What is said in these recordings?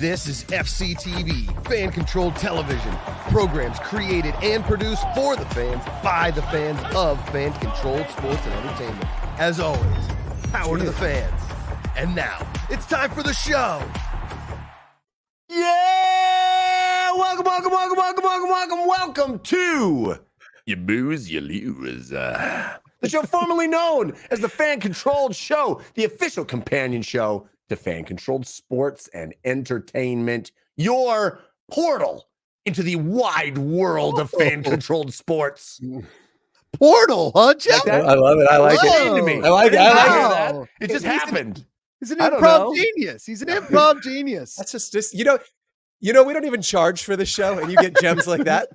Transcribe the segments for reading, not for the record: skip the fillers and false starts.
This is FCTV, fan-controlled television. Programs created and produced for the fans, by the fans, of fan-controlled sports and entertainment. As always, power to the fans. And now, it's time for the show. Yeah! Welcome to You Booze, You Lose. The show formerly known as the Fan-Controlled Show, the official companion show to fan-controlled sports and entertainment. Your portal into the wide world of fan-controlled sports. Portal, huh, Jeff? Like I love it. I like Explain it. to me. I like it. I I like hear it. that. It just happened. He's an I don't improv know. genius. He's an improv genius. That's just you know, we don't even charge for the show, and you get gems like that.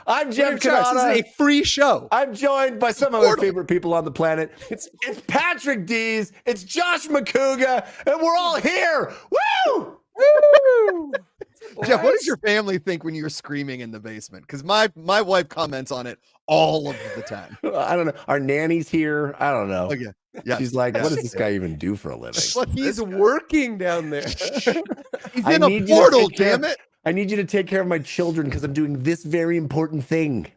I'm Jeff This Cannata. is a free show. I'm joined by some of my favorite people on the planet. It's Patrick Dees. It's Josh Macuga, and we're all here. Woo! Woo! Jeff, what does your family think when you're screaming in the basement? Because my wife comments on it all of the time. I don't know. Our nanny's here. I don't know. Okay. Yeah. She's like, what does this guy even do for a living? He's working down there. He's I in a need you to portal, take care damn it. I need you to take care of my children because I'm doing this very important thing.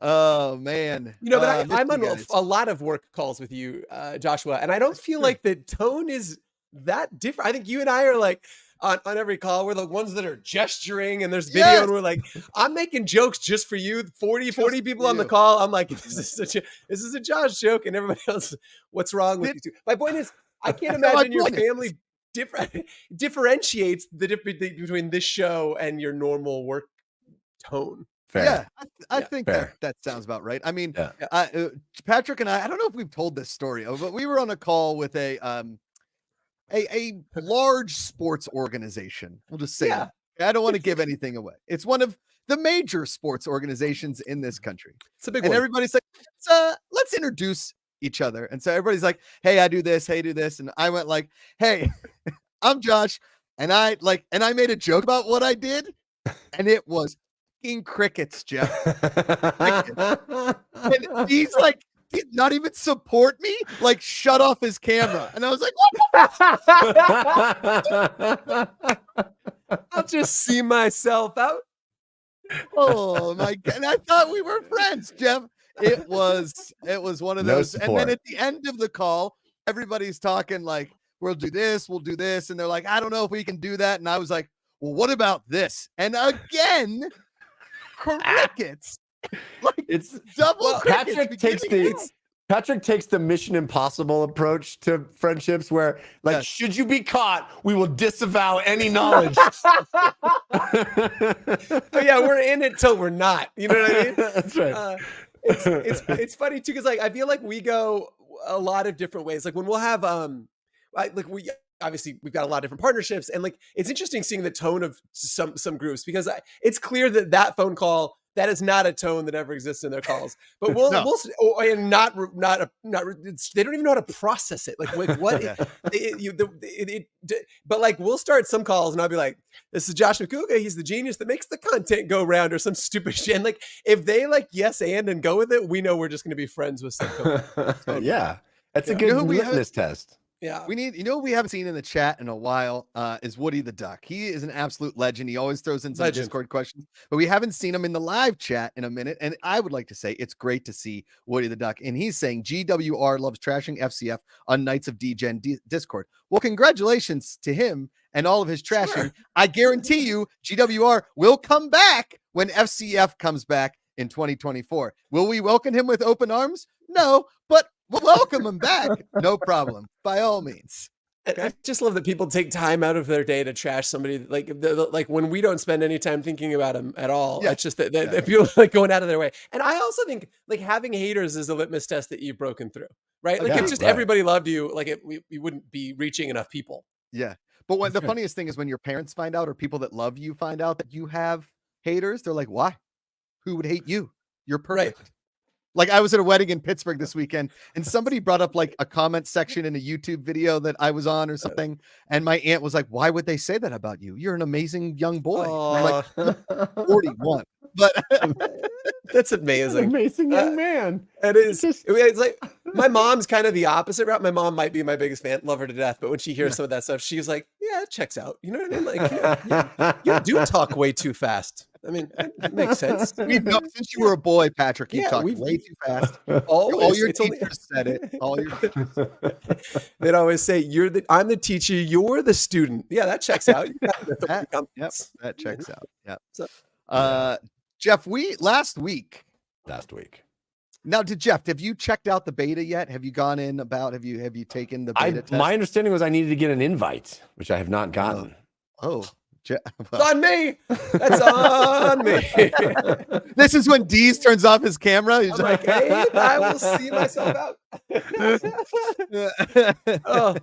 Oh man. But miss I'm you on guys. a lot of work calls with you, Joshua, and I don't feel like the tone is that different. I think you and I are like on every call, we're the ones that are gesturing and there's video, Yes. and we're like, I'm making jokes just for you. 40 people for on the you. call. I'm like, this is a Josh joke, and everybody else, what's wrong with you two? My point is, I can't My imagine your point is- family differentiates the difference between this show and your normal work tone. Fair. Yeah, I Yeah, think fair. that sounds about right. I mean, Yeah. Patrick and I don't know if we've told this story, but we were on a call with a large sports organization. We'll just say Yeah. that. I don't want to give anything away. It's one of the major sports organizations in this country. It's a big And one. everybody's like, let's introduce each other. And so everybody's like, hey, I do this, hey, do this. And I went like, hey, I'm Josh. And I made a joke about what I did. And it was fucking crickets, Jeff. And he's like, did not even support me, like shut off his camera. And I was like, what? I'll just see myself out. Oh my God. And I thought we were friends, Jeff. It was one of No those. And support. then at the end of the call, everybody's talking like, we'll do this. And they're like, I don't know if we can do that. And I was like, well, what about this? And again, crickets. Like It's double crickets. Patrick takes the Mission Impossible approach to friendships where, like, Yes. should you be caught, we will disavow any knowledge. Oh, yeah, we're in it till we're not. You know what I mean? That's right. It's funny too, because like I feel like we go a lot of different ways. Like when we'll have we obviously we've got a lot of different partnerships, and like it's interesting seeing the tone of some groups, because it's clear that phone call, that is not a tone that ever exists in their calls. But No. and they don't even know how to process it. Like what? But like we'll start some calls, and I'll be like, "This is Josh Macuga. He's the genius that makes the content go round," or some stupid shit. And like if they like yes and go with it, we know we're just going to be friends with some. Yeah, that's a Yeah. good You know who we have- litmus test. Yeah. We need, what we haven't seen in the chat in a while is Woody the Duck. He is an absolute legend. He always throws in some Legend. Discord questions, but we haven't seen him in the live chat in a minute. And I would like to say it's great to see Woody the Duck. And he's saying GWR loves trashing FCF on Knights of DGen Discord. Well, congratulations to him and all of his trashing. Sure. I guarantee you GWR will come back when FCF comes back in 2024. Will we welcome him with open arms? No, but we'll welcome him back. No problem. By all means. I just love that people take time out of their day to trash somebody. Like like when we don't spend any time thinking about them at all. Yeah. It's just that people like going out of their way. And I also think like having haters is a litmus test that you've broken through, right? Like Yeah, if just right. everybody loved you, like we wouldn't be reaching enough people. Yeah. But what the That's right. funniest thing is when your parents find out, or people that love you find out that you have haters, they're like, why? Who would hate you? You're Right. perfect. Like I was at a wedding in Pittsburgh this weekend and somebody brought up like a comment section in a YouTube video that I was on or something. And my aunt was like, why would they say that about you? You're an amazing young boy. And I'm like, "I'm 41. But that's amazing. Amazing young man. It is. It's like my mom's kind of the opposite route. My mom might be my biggest fan, love her to death. But when she hears some of that stuff, she's like, yeah, it checks out. You know what I mean? Like, you do talk way too fast. I mean, it makes sense. We've known since you were a boy, Patrick, you talked way too fast. All your teachers said it. All your They'd always say, I'm the teacher, you're the student. Yeah, that checks out. That checks out. Yeah. So, Jeff, last week. Now, Jeff, have you checked out the beta yet? Have you gone in have you taken the beta test? My understanding was I needed to get an invite, which I have not gotten. It's on me. That's on me. This is when Dees turns off his camera. He's like, hey, I will see myself out. Oh,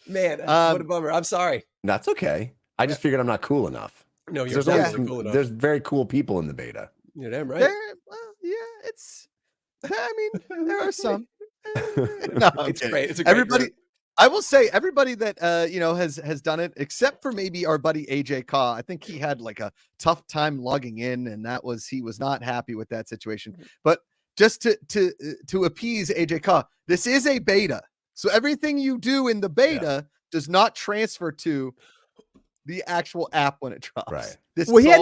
man. What a bummer. I'm sorry. That's okay. I just figured I'm not cool enough. No, you're definitely cool enough. There's very cool people in the beta. You're damn right. There are some. No, it's great. It's a great everybody. group. I will say everybody that has done it, except for maybe our buddy AJ Kaw. I think he had like a tough time logging in, and he was not happy with that situation. But just to appease AJ Kaw, this is a beta, so everything you do in the beta does not transfer to the actual app when it drops. Right. He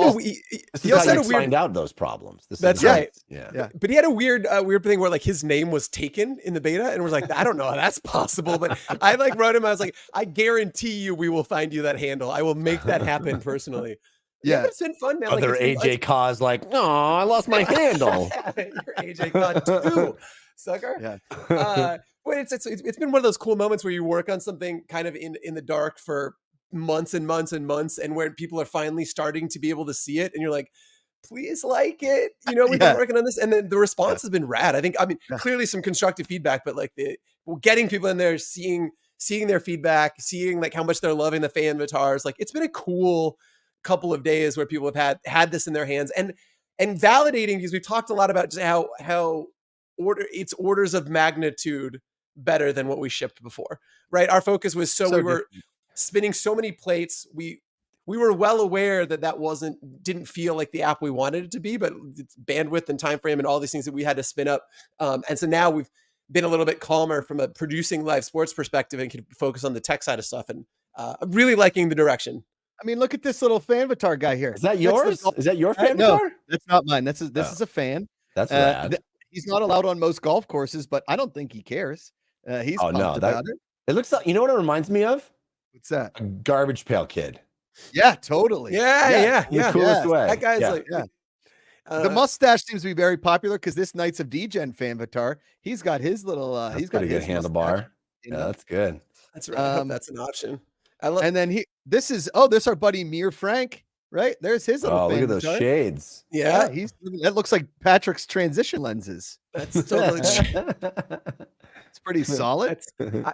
also had a weird find out those problems. That's right. Yeah. But he had a weird thing where like his name was taken in the beta, and was like, I don't know how that's possible. But I like wrote him. I was like, I guarantee you, we will find you that handle. I will make that happen personally. Yeah, it's been fun, man. Other AJ Kaw's like, oh, I lost my handle. You're AJ Kaw too, sucker. Yeah. But it's been one of those cool moments where you work on something kind of in the dark for months and months and months, and where people are finally starting to be able to see it, and you're like, please like it. We've been working on this, and then the response has been rad. I mean, clearly some constructive feedback, but like getting people in there, seeing their feedback, seeing like how much they're loving the fan avatars. Like it's been a cool couple of days where people have had this in their hands, and validating, because we've talked a lot about just how it's orders of magnitude better than what we shipped before, right? Our focus was we were spinning so many plates. We were well aware that didn't feel like the app we wanted it to be, but it's bandwidth and time frame and all these things that we had to spin up. And so now we've been a little bit calmer from a producing live sports perspective and can focus on the tech side of stuff. And I'm really liking the direction. I mean, look at this little fan avatar guy here. Is that yours? Is that your fan avatar? No, that's not mine. This is a fan. That's rad. He's not allowed on most golf courses, but I don't think he cares. He's pumped about it. It looks like, you know what it reminds me of? What's that? A Garbage Pail Kid. Yeah, totally. Yeah. The coolest way. That guy's the mustache seems to be very popular because this Knights of D-Gen fan avatar, he's got his little he's got his handlebar. Yeah, that's good. That's right. I hope that's an option. And then this is our buddy Mir Frank, right? There's his little fan look at those shades. Yeah, that looks like Patrick's transition lenses. That's totally it's pretty solid.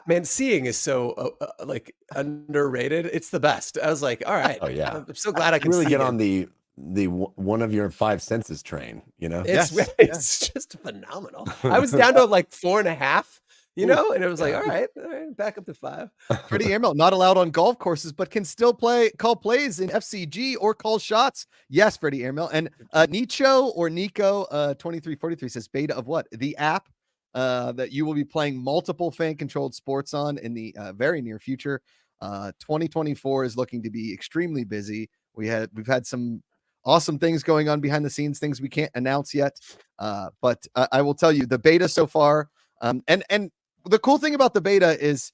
Man, seeing is so like underrated. It's the best. I was like, all right. Oh yeah. I'm so glad I can really get on the one of your five senses train, It's just phenomenal. I was down to like 4.5, and it was like, all right, back up to 5. Freddie Emerald, not allowed on golf courses, but can still call plays in FCG or call shots. Yes, Freddie Emerald. And Nico 2343 says beta of what? The app that you will be playing multiple fan controlled sports on in the very near future. 2024 is looking to be extremely busy. We've had some awesome things going on behind the scenes, things we can't announce yet. But I will tell you the beta so far. And the cool thing about the beta is,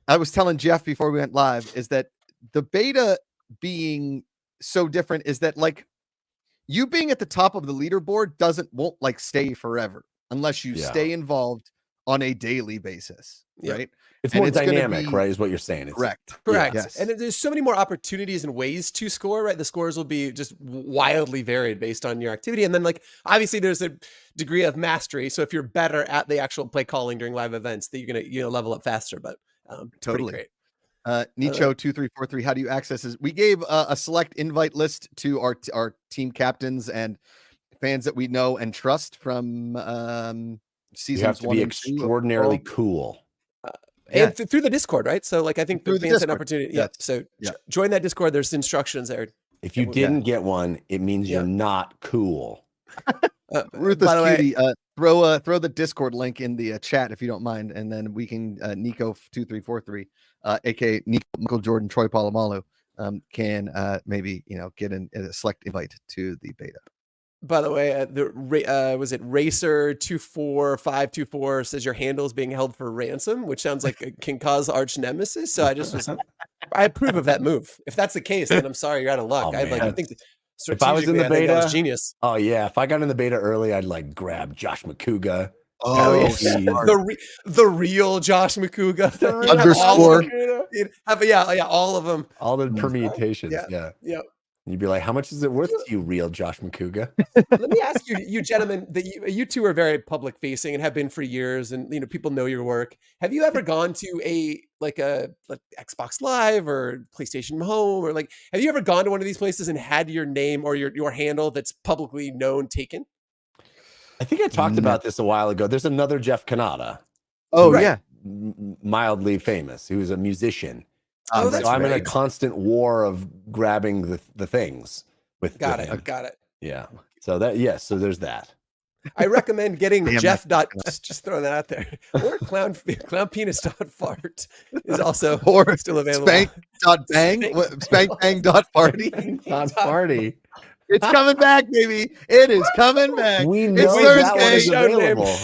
I was telling Jeff before we went live, is that the beta being so different is that like you being at the top of the leaderboard won't like stay forever unless you stay involved on a daily basis. Right. It's more dynamic, right? Is what you're saying. It's correct. Yes. And there's so many more opportunities and ways to score, right? The scores will be just wildly varied based on your activity. And then like, obviously there's a degree of mastery. So if you're better at the actual play calling during live events, that you're going to, level up faster, but totally great. Nicho 2343. How do you access this? We gave a select invite list to our team captains, and fans that we know and trust from seasons You have to 1 be and 2 of extraordinarily Brawl. cool. And through the Discord, right? So like I think the Through the fans had an Discord, opportunity. yes. Yeah. So Yeah. join that Discord. There's instructions there. If you didn't get one, it means you're Yeah. not cool. Ruthless by the way, Cutie, throw the Discord link in the chat if you don't mind, and then we can Nico2343, aka Nico Michael Jordan Troy Polamalu, can maybe get a select invite to the beta. by the way, was it Racer24524 says your handle is being held for ransom, which sounds like it can cause arch nemesis. So I approve of that move. If that's the case, then I'm sorry, you're out of luck. Oh, I man. think If I was in the strategically, I think that beta, was genius. oh yeah, if I got in the beta early, I'd like grab Josh Macuga. Oh, yeah. smart. the real Josh Macuga. Underscore. All of them. All the permutations. Yeah. Yeah. Yeah. And you'd be like, how much is it worth to you, real Josh Macuga? Let me ask you gentlemen, that you two are very public facing and have been for years, and people know your work. Have you ever gone to a Xbox Live or PlayStation Home, or have you ever gone to one of these places and had your name or your handle that's publicly known taken? I think I talked about this a while ago. There's another Jeff Cannata. Oh Right. yeah. Mildly famous, who's a musician. Oh, So that's I'm in a right. constant war of grabbing the things with Got with it. him. Got it. Yeah. So so there's that. I recommend getting Damn, Jeff. Just throwing that out there. Or clown penis fart is also Or still available. Spank.bang. Spank.bang.party. Not party. It's coming back, baby. It is coming back. We It's know that one is Thursday. available.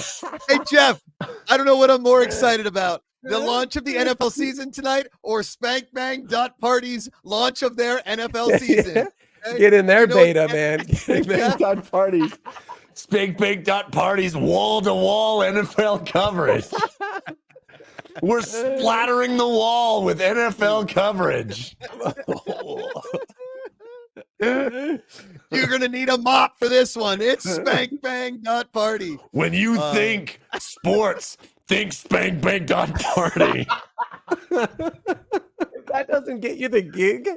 Hey, Jeff, I don't know what I'm more excited about. The launch of the NFL season tonight or SpankBang.Party's launch of their NFL season. Okay? Get in there, You know beta, what- man. Get in there. Spank.parties. Spank.parties wall-to-wall NFL coverage. We're splattering the wall with NFL coverage. You're going to need a mop for this one. It's SpankBang.Party. When you think sports, think Spank.party. If that doesn't get you the gig,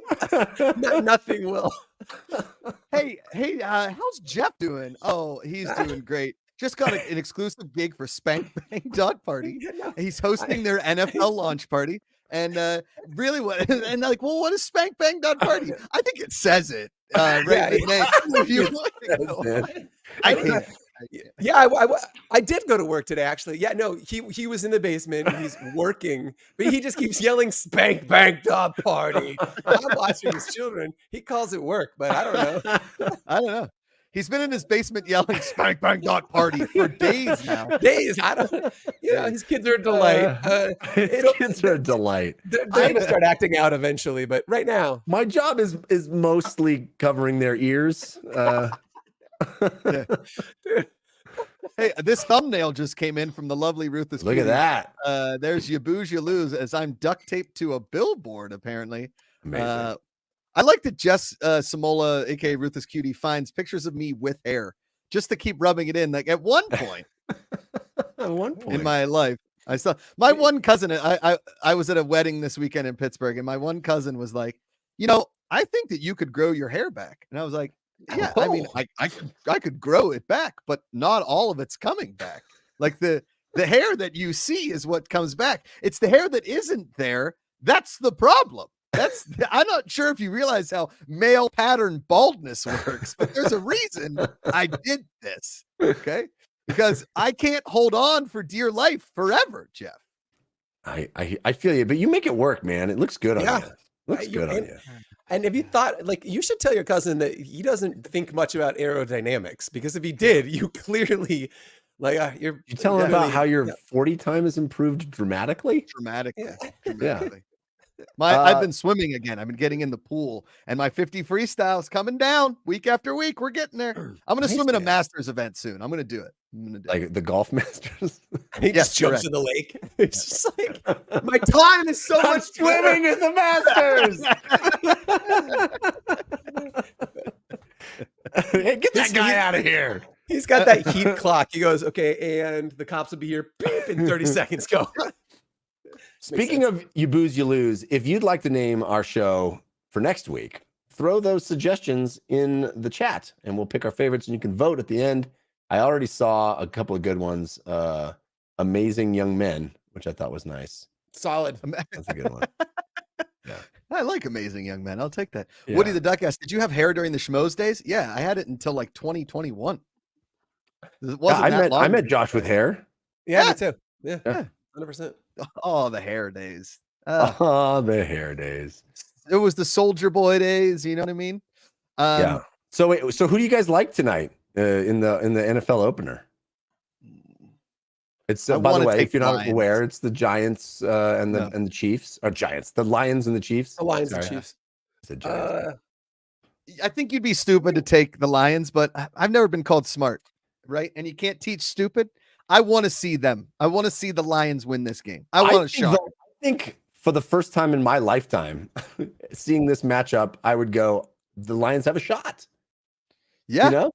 nothing will. Hey, how's Jeff doing? Oh, he's doing great. Just got an exclusive gig for SpankBang.Party. He's hosting their NFL launch party. And really, what is SpankBang.Party? I think it says it. Right in the name. I can't. Yeah, I did go to work today, actually. Yeah, no, he was in the basement. He's working, but he just keeps yelling "Spank.Party." I'm watching his children. He calls it work, but I don't know. I don't know. He's been in his basement yelling "SpankBang.Party" for days now. Days. I don't. His kids are a delight. His kids are a delight. They're gonna start acting out eventually, but right now, My job is mostly covering their ears. Hey, this thumbnail just came in from the lovely Ruthless. Look at Cutie. that. There's you booze, you lose, as I'm duct taped to a billboard, apparently. Amazing. I like that Jess Samola, aka Ruthless Cutie, finds pictures of me with hair just to keep rubbing it in. Like at one point At one point in my life, I saw my one cousin. I was at a wedding this weekend in Pittsburgh, and my one cousin was like, I think that you could grow your hair back. And I was like, yeah, I mean, I could grow it back, but not all of it's coming back. Like the hair that you see is what comes back. It's the hair that isn't there. That's the problem. I'm not sure if you realize how male pattern baldness works, but there's a reason I did this. Okay. Because I can't hold on for dear life forever, Jeff. I feel you, but you make it work, man. It looks good on you. Looks good on you. And if you thought, you should tell your cousin that he doesn't think much about aerodynamics, because if he did, you clearly, You tell him about how your 40 time has improved dramatically? Dramatically. Yeah. Dramatically. I've been swimming again. I've been getting in the pool, and my 50 freestyle is coming down week after week. We're getting there. I'm going to Nice, swim in a man. Masters event soon. I'm going to do it. Like the golf masters? he Yes, just jumps correct. in the lake. It's just like, my time is so much swimming in the masters. Hey, get that guy out of here. He's got that heat clock. He goes, okay, and the cops will be here beep, in 30 seconds. Go. Speaking of you booze, you lose, if you'd like to name our show for next week, throw those suggestions in the chat, and we'll pick our favorites, and you can vote at the end. I already saw a couple of good ones. Amazing Young Men, which I thought was nice. Solid. That's a good one. Yeah. I like Amazing Young Men. I'll take that. Yeah. Woody the Duck asked, did you have hair during the Schmoes days? Yeah, I had it until like 2021. It wasn't I that met long I met ago. Josh with hair. Yeah, Yeah. me too. Yeah, Yeah. 100%. Oh, the hair days. Oh, the hair days. It was the Soldier Boy days. You know what I mean? Yeah. So wait, so who do you guys like tonight in the NFL opener? It's I by the wanna way, take if you're not Lions. aware, it's the Giants and the Chiefs. Or Giants, the Lions and the Chiefs. The Lions Sorry, and Chiefs. I said Giants. I think you'd be stupid to take the Lions, but I've never been called smart, right? And you can't teach stupid. I want to see them. I want to see the Lions win this game. I want to shock. I think for the first time in my lifetime, seeing this matchup, I would go, the Lions have a shot. Yeah. You know?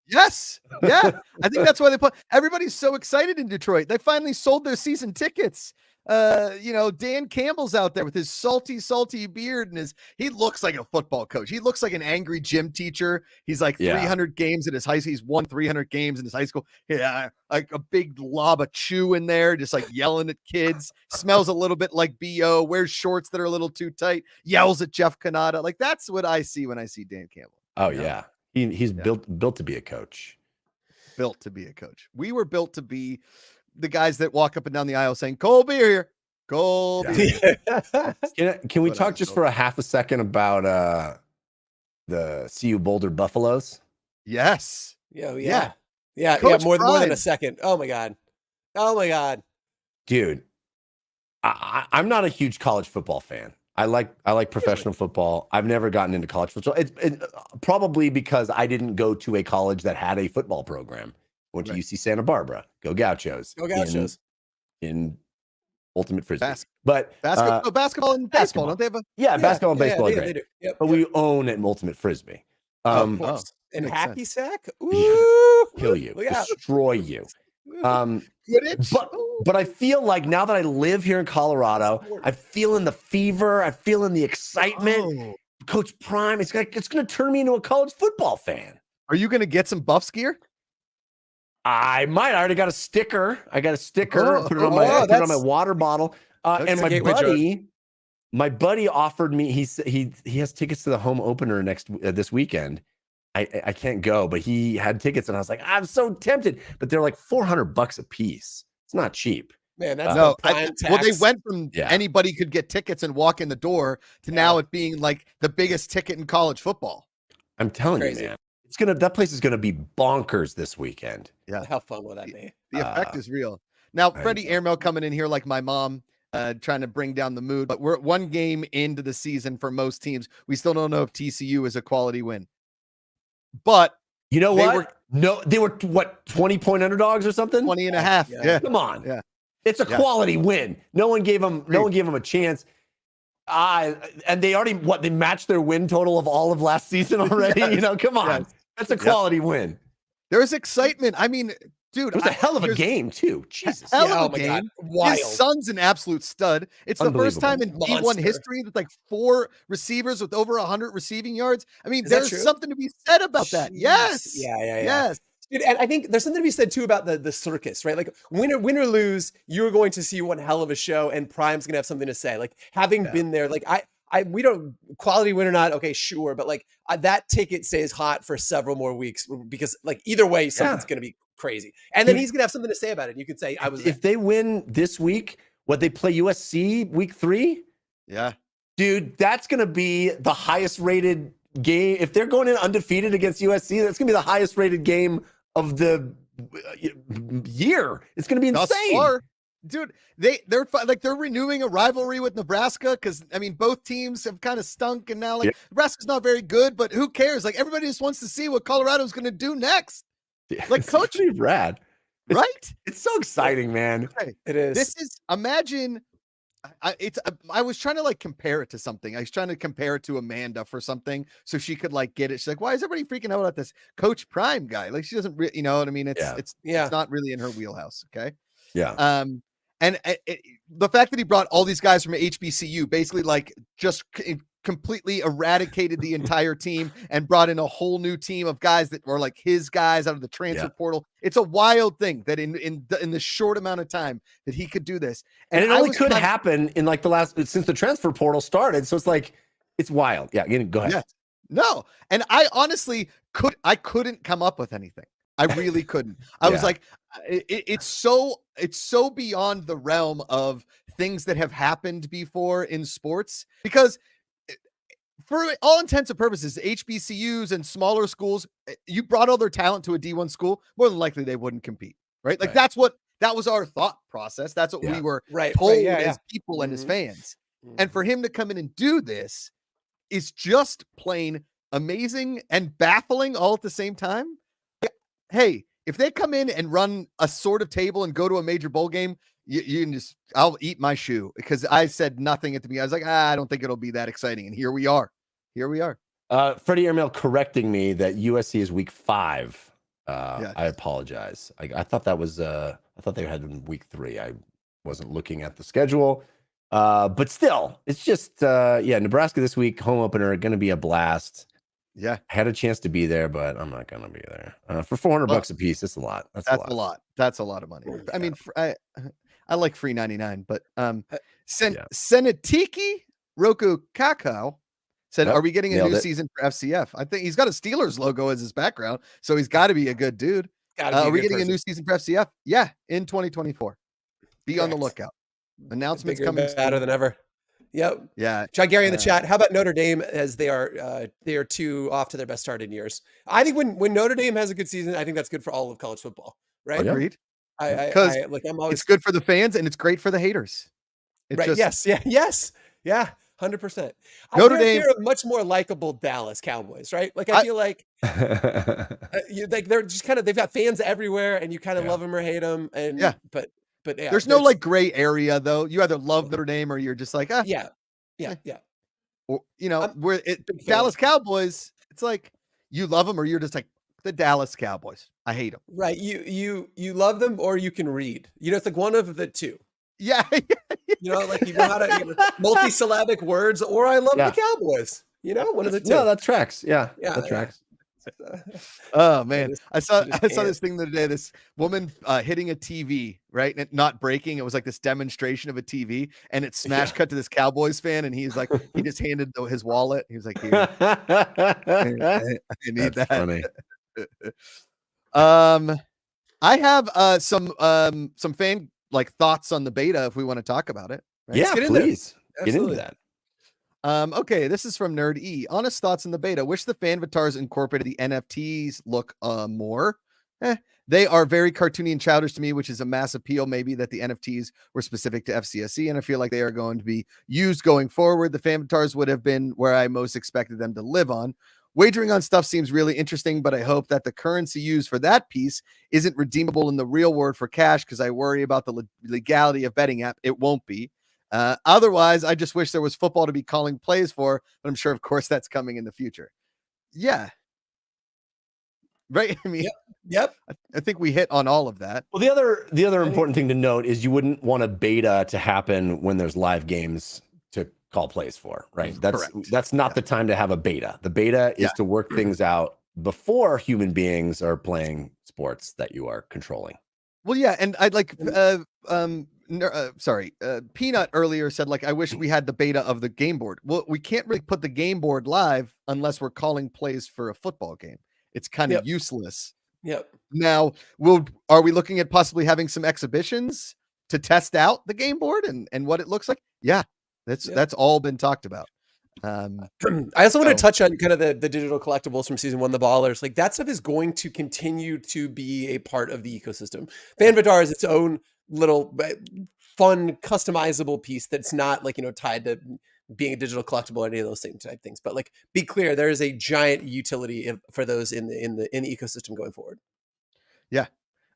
Yes. Yeah. I think that's why they put everybody's so excited in Detroit. They finally sold their season tickets. Dan Campbell's out there with his salty beard and he looks like a football coach. He looks like an angry gym teacher. He's like 300 games in his high school. He's won 300 games in his high school. Yeah, like a big lob of chew in there, just like yelling at kids. Smells a little bit like BO, wears shorts that are a little too tight, yells at Jeff Cannata. Like that's what I see when I see Dan Campbell. Oh, yeah. He's built to be a coach. Built to be a coach. We were built to be the guys that walk up and down the aisle saying, "Cold beer here, cold beer." Can we talk just for a half a second about the CU Boulder Buffaloes? Yes. Yeah. Coach More than Prime. a second. Oh my god, Dude. I'm not a huge college football fan. I like professional football. I've never gotten into college football. It's probably because I didn't go to a college that had a football program. Went to UC Santa Barbara. Go Gauchos. Go Gauchos. In Ultimate Frisbee. Basketball, basketball and baseball. Don't they have a basketball and baseball are they great. do. Yep, But we own at Ultimate Frisbee. of course. And makes hacky sense. sack. Ooh, Kill you. Look out. Destroy you. Quidditch. But I feel like now that I live here in Colorado, I'm feeling the fever. I'm feeling the excitement. Oh. Coach Prime, it's going to turn me into a college football fan. Are you going to get some Buffs gear? I might. I already got a sticker. I got a sticker. Oh, put it on my water bottle. And my buddy offered me. He has tickets to the home opener this weekend. I can't go, but he had tickets, and I was like, I'm so tempted. But they're like $400 a piece. It's not cheap. Man, that's No. prime Well, they tax. went from anybody could get tickets and walk in the door to now it being like the biggest ticket in college football. I'm telling you, man. That place is gonna be bonkers this weekend. Yeah. How fun will that be? The effect is real. Now, Freddie Airmail coming in here like my mom, trying to bring down the mood, but we're one game into the season for most teams. We still don't know if TCU is a quality win. But you know what? They were what, 20-point underdogs or something? 20 and a half. Yeah. Come on. Yeah. It's a quality win. No one gave them a chance. And they already they matched their win total of all of last season already. Yes. Come on. Yes. That's a quality win. There's excitement. I mean, dude, it was a hell of a game too. Jesus. Hell of a game. God. Wild. His son's an absolute stud. It's the first time in D1 history that like 4 receivers with over 100 receiving yards. I mean, there's something to be said about that. Yes. Yes. Dude, and I think there's something to be said too about the circus, right? Like win or lose, you're going to see one hell of a show, and Prime's gonna have something to say. Like having been there, like we don't quality win or not, okay, sure, but like that ticket stays hot for several more weeks because like either way, something's gonna be crazy, and then he's gonna have something to say about it. You could say, if they win this week, they play USC week 3? Yeah, dude, that's gonna be the highest rated game. If they're going in undefeated against USC, that's gonna be the highest rated game of the year. It's going to be insane. Dude, they're renewing a rivalry with Nebraska because I mean both teams have kind of stunk and now Nebraska's not very good, but who cares? Like everybody just wants to see what Colorado's going to do next. Like Coach Brad, right? It's so exciting, man. It is. This is imagine. I was trying to like compare it to something. I was trying to compare it to Amanda for something so she could like get it. She's like, why is everybody freaking out about this Coach Prime guy? Like she doesn't you know what I mean? It's not really in her wheelhouse. Okay. Yeah. And the fact that he brought all these guys from HBCU basically like just completely eradicated the entire team and brought in a whole new team of guys that were like his guys out of the transfer portal. It's a wild thing that in the short amount of time that he could do this. And it only could happen in like the last, since the transfer portal started. So it's like, it's wild. Yeah, go ahead. Yeah. No. And I honestly couldn't come up with anything. I really couldn't. I was like, it's so beyond the realm of things that have happened before in sports, because for all intents and purposes, HBCUs and smaller schools, you brought all their talent to a D1 school, more than likely they wouldn't compete, right? Like that was our thought process. That's what we were told as people and as fans. And for him to come in and do this is just plain amazing and baffling all at the same time. Hey, if they come in and run a sort of table and go to a major bowl game, you can I'll eat my shoe, because I said nothing at the beginning. I was like, I don't think it'll be that exciting. And here we are. Freddie Airmail correcting me that USC is week 5. I apologize. I thought that was I thought they had in week 3. I wasn't looking at the schedule. But still, it's just Nebraska this week, home opener, going to be a blast. Yeah, I had a chance to be there, but I'm not going to be there. For $400 a piece, it's a lot. That's a lot. That's a lot of money. I mean, I like free 99, but Senatiki Roku Kakao said, "Are we getting a new season for FCF?" I think he's got a Steelers logo as his background, so he's got to be a good dude. Are we getting a new season for FCF? Yeah, in 2024. Be on the lookout. Announcements coming better than ever. Yep. Yeah. John Gary in the chat. How about Notre Dame, as they are too off to their best start in years? I think when Notre Dame has a good season, I think that's good for all all of college football. Right. Agreed. Because it's good for the fans and it's great for the haters. Yes. Yeah. 100%. Notre Dame, they're a much more likable Dallas Cowboys, right? Like I feel like they're just kind of, they've got fans everywhere, and you kind of love them or hate them. And but there's no like gray area though. You either love Notre Dame or you're just like, yeah. Or Dallas Cowboys, it's like you love them or you're just like the Dallas Cowboys. I hate them. Right. You love them or you can read. It's like one of the two. Yeah. Like you know how to multi-syllabic words, or I love the Cowboys. One of the two. No, that tracks. Yeah, that tracks. Oh man, I saw this thing the other day. This woman hitting a TV, right, and it not breaking. It was like this demonstration of a TV, and it smash cut to this Cowboys fan, and he's like, he just handed his wallet. He was like, "Here, I need that." Funny. I have some fan thoughts on the beta if we want to talk about it. Right? Yeah, please get into that. Okay, this is from Nerd E. Honest thoughts in the beta. Wish the fan avatars incorporated the NFTs look more. They are very cartoony and childish to me, which is a mass appeal. Maybe that the NFTs were specific to FCSC, and I feel like they are going to be used going forward. The fan avatars would have been where I most expected them to live on. Wagering on stuff seems really interesting, but I hope that the currency used for that piece isn't redeemable in the real world for cash, because I worry about the legality of betting app. It won't be. Otherwise, I just wish there was football to be calling plays for, but I'm sure, of course, that's coming in the future. Yeah. Right. I mean, yep. I think we hit on all of that. Well, the other important thing to note is you wouldn't want a beta to happen when there's live games to call plays for, right? That's not the time to have a beta. The beta is to work things out before human beings are playing sports that you are controlling. Well, yeah, and I'd like Peanut earlier said, I wish we had the beta of the game board. Well, we can't really put the game board live unless we're calling plays for a football game. It's kind of useless. Yep. Now, are we looking at possibly having some exhibitions to test out the game board and what it looks like? Yeah, that's all been talked about. I also want to touch on kind of the digital collectibles from season 1, the ballers. Like that stuff is going to continue to be a part of the ecosystem. Fanvatar is its own little fun customizable piece that's not tied to being a digital collectible or any of those same type things. But be clear, there is a giant utility for those in the ecosystem going forward. Yeah,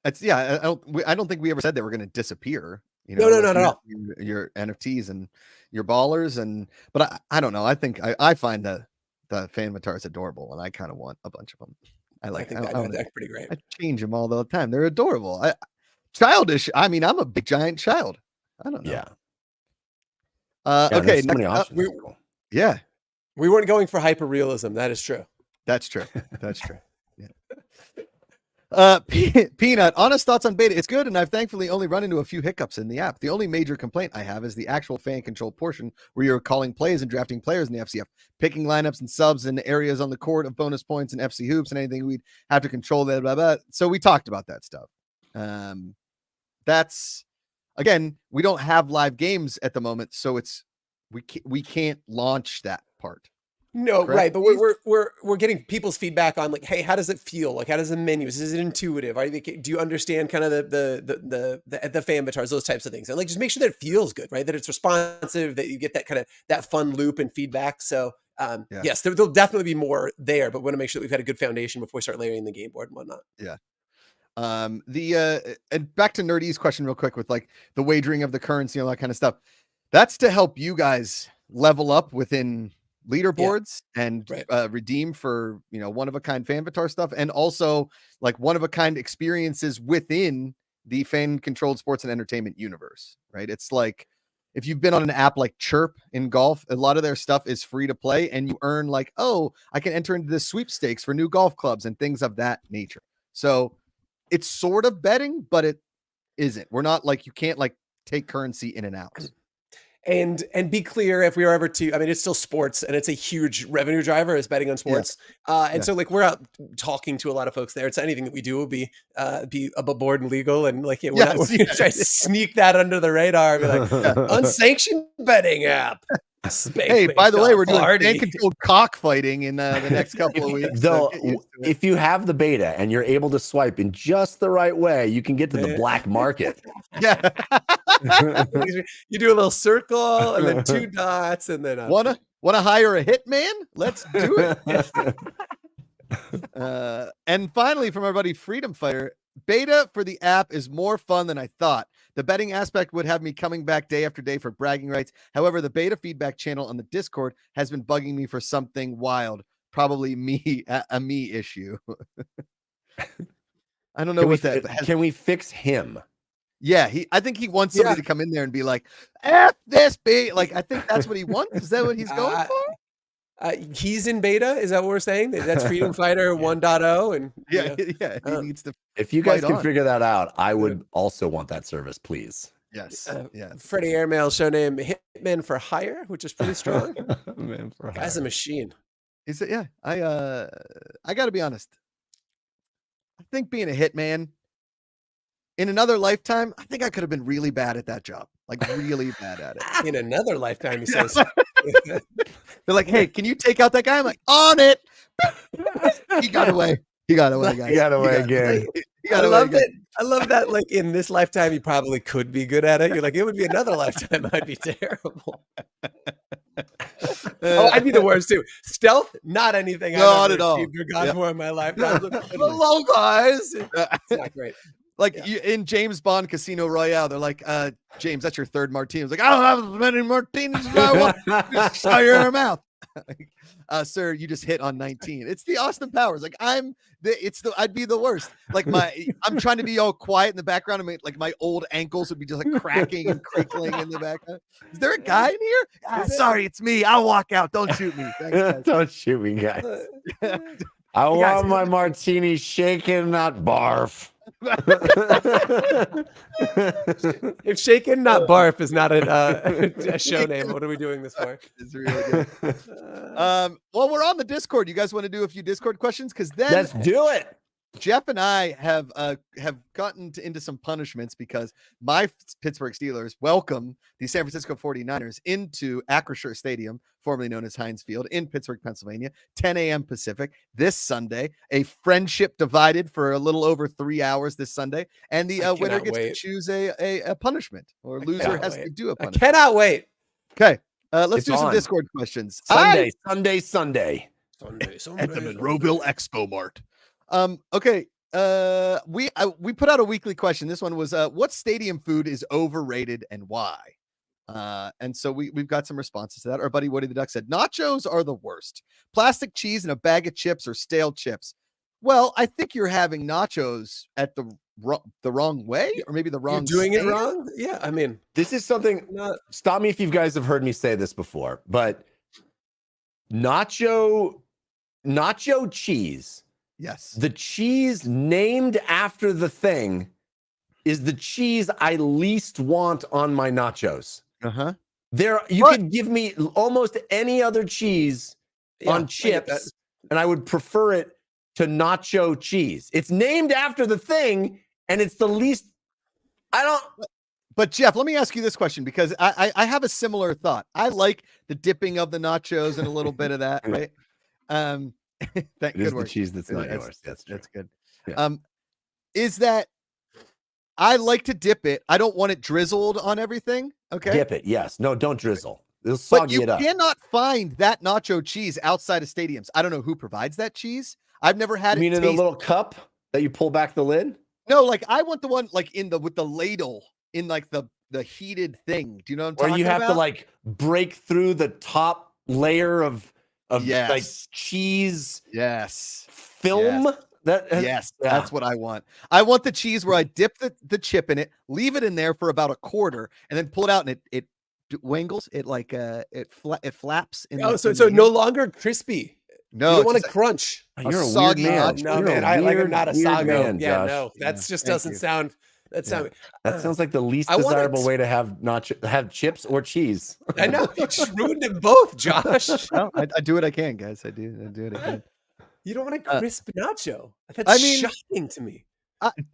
I don't think we ever said they were going to disappear. No, not at all. Your NFTs and your ballers, but I don't know. I think I find the Fanvatars adorable, and I kind of want a bunch of them. I think that's pretty great. I change them all the time. They're adorable. Childish. I mean, I'm a big giant child. I don't know. Yeah. Okay. So many options. We weren't going for hyper realism. That is true. That's true. That's true. Yeah. Peanut, honest thoughts on beta. It's good, and I've thankfully only run into a few hiccups in the app. The only major complaint I have is the actual fan control portion where you're calling plays and drafting players in the FCF, picking lineups and subs and areas on the court of bonus points and FC hoops and anything we'd have to control that. Blah, blah. So we talked about that stuff. That's again, we don't have live games at the moment, so we can't launch that part. No, Correct? right, but we're getting people's feedback on like, hey, how does it feel? Like, how does the menus? Is it intuitive? Do you understand kind of the fan avatars, those types of things? And like, just make sure that it feels good, right? That it's responsive, that you get that kind of that fun loop and feedback. So, yes, there'll definitely be more there, but we want to make sure that we've had a good foundation before we start layering the game board and whatnot. Yeah. And back to Nerdy's question real quick with like the wagering of the currency and all that kind of stuff. That's to help you guys level up within leaderboards and redeem for one of a kind fan avatar stuff, and also like one of a kind experiences within the fan controlled sports and entertainment universe, right? It's like if you've been on an app like Chirp in golf, a lot of their stuff is free to play, and you earn like, oh, I can enter into the sweepstakes for new golf clubs and things of that nature. So it's sort of betting, but it isn't. We're not like, you can't like take currency in and out. And be clear, if we are ever to, I mean, it's still sports and it's a huge revenue driver is betting on sports. So like we're out talking to a lot of folks there. It's anything that we do will be above board and legal. And like, we're not trying to sneak that under the radar. Be like, unsanctioned betting app. Hey, by the way, we're doing fan controlled cockfighting in the next couple of weeks. Though, if you have the beta and you're able to swipe in just the right way, you can get to the black market. Yeah. You do a little circle and then 2 dots and then wanna hire a hitman? Let's do it. And finally, from our buddy Freedom Fighter, beta for the app is more fun than I thought. The betting aspect would have me coming back day after day for bragging rights. However, the beta feedback channel on the Discord has been bugging me for something wild. Probably a me issue. I don't know what that has. Can we fix him? Yeah, I think he wants somebody to come in there and be like, F this beta. Like, I think that's what he wants. Is that what he's going for? He's in beta. Is that what we're saying? That's Freedom Fighter 1.0. And he needs to. If you guys can figure that out, I would also want that service, please. Yes. Freddie Airmail show name Hitman for Hire, which is pretty strong. Man for Guy's a machine. He said, "Yeah, I got to be honest. I think being a hitman in another lifetime, I think I could have been really bad at that job, like really bad at it. In another lifetime," he says. They're like, "Hey, can you take out that guy?" I'm like, "On it." He got away. He got away, guys. He got away again. I love that. I love that. Like in this lifetime, you probably could be good at it. You're like, it would be another lifetime. I'd be terrible. I'd be the worst too. Stealth, not anything. Not at all. Or gone for in my lifetime. Hello, guys. It's not great. Like in James Bond Casino Royale, they're like, James, that's your third martini. It's like, I don't have as many martinis as I want. Just shut your mouth. Sir, you just hit on 19. It's the Austin Powers. Like I'd be the worst. Like I'm trying to be all quiet in the background. Like my old ankles would be just like cracking and crinkling in the background. Is there a guy in here? Sorry, it's me. I'll walk out. Don't shoot me. Thanks, don't shoot me, guys. I want my martini shaken, not barf. If shaken, not barf is not a show name, what are we doing this for? It's really good. Well, we're on the Discord. You guys want to do a few Discord questions? Because then let's do it. Jeff and I have gotten into some punishments because my Pittsburgh Steelers welcome the San Francisco 49ers into Acrisure Stadium, formerly known as Heinz Field, in Pittsburgh, Pennsylvania, 10 a.m. Pacific this Sunday. A friendship divided for a little over 3 hours this Sunday, and the winner gets to choose a punishment, or loser has to do a punishment. I cannot wait. Okay, let's do some Discord questions. Sunday. At the Monroeville Expo Mart. Okay. We put out a weekly question. This one was, what stadium food is overrated and why? And so we've got some responses to that. Our buddy Woody the Duck said, nachos are the worst. Plastic cheese and a bag of chips or stale chips. Well, I think you're having nachos at the wrong way, or maybe the wrong. You're doing it wrong. Yeah. I mean, this is something, stop me if you guys have heard me say this before, but nacho cheese. Yes. The cheese named after the thing is the cheese I least want on my nachos. Uh-huh. You could give me almost any other cheese on I get chips, and I would prefer it to nacho cheese. It's named after the thing, and it's the least. But Jeff, let me ask you this question, because I have a similar thought. I like the dipping of the nachos and a little bit of that, right? It is the cheese that's not yours. That's good. Yeah. Is that I like to dip it. I don't want it drizzled on everything. Okay. Dip it. Yes. No, don't drizzle. It'll soggy it up. But you cannot find that nacho cheese outside of stadiums. I don't know who provides that cheese. I've never had it. You mean in the little cup that you pull back the lid? No, like I want the one like with the ladle in like the heated thing. Do you know what I'm talking about? Where you have to like break through the top layer of yes. like cheese film. Yes. That's what I want. I want the cheese where I dip the chip in it, leave it in there for about a quarter, and then pull it out, and it wangles. It like it flaps. So no longer crispy. No, you don't want to crunch. You're a soggy man. No, man. I'm not a soggy man. Yeah, no, that just doesn't sound. That sounds like the least desirable way to have chips or cheese. I know you just ruined them both, Josh. No, I do what I can, guys. I do what I can. You don't want a crisp nacho. That's shocking to me.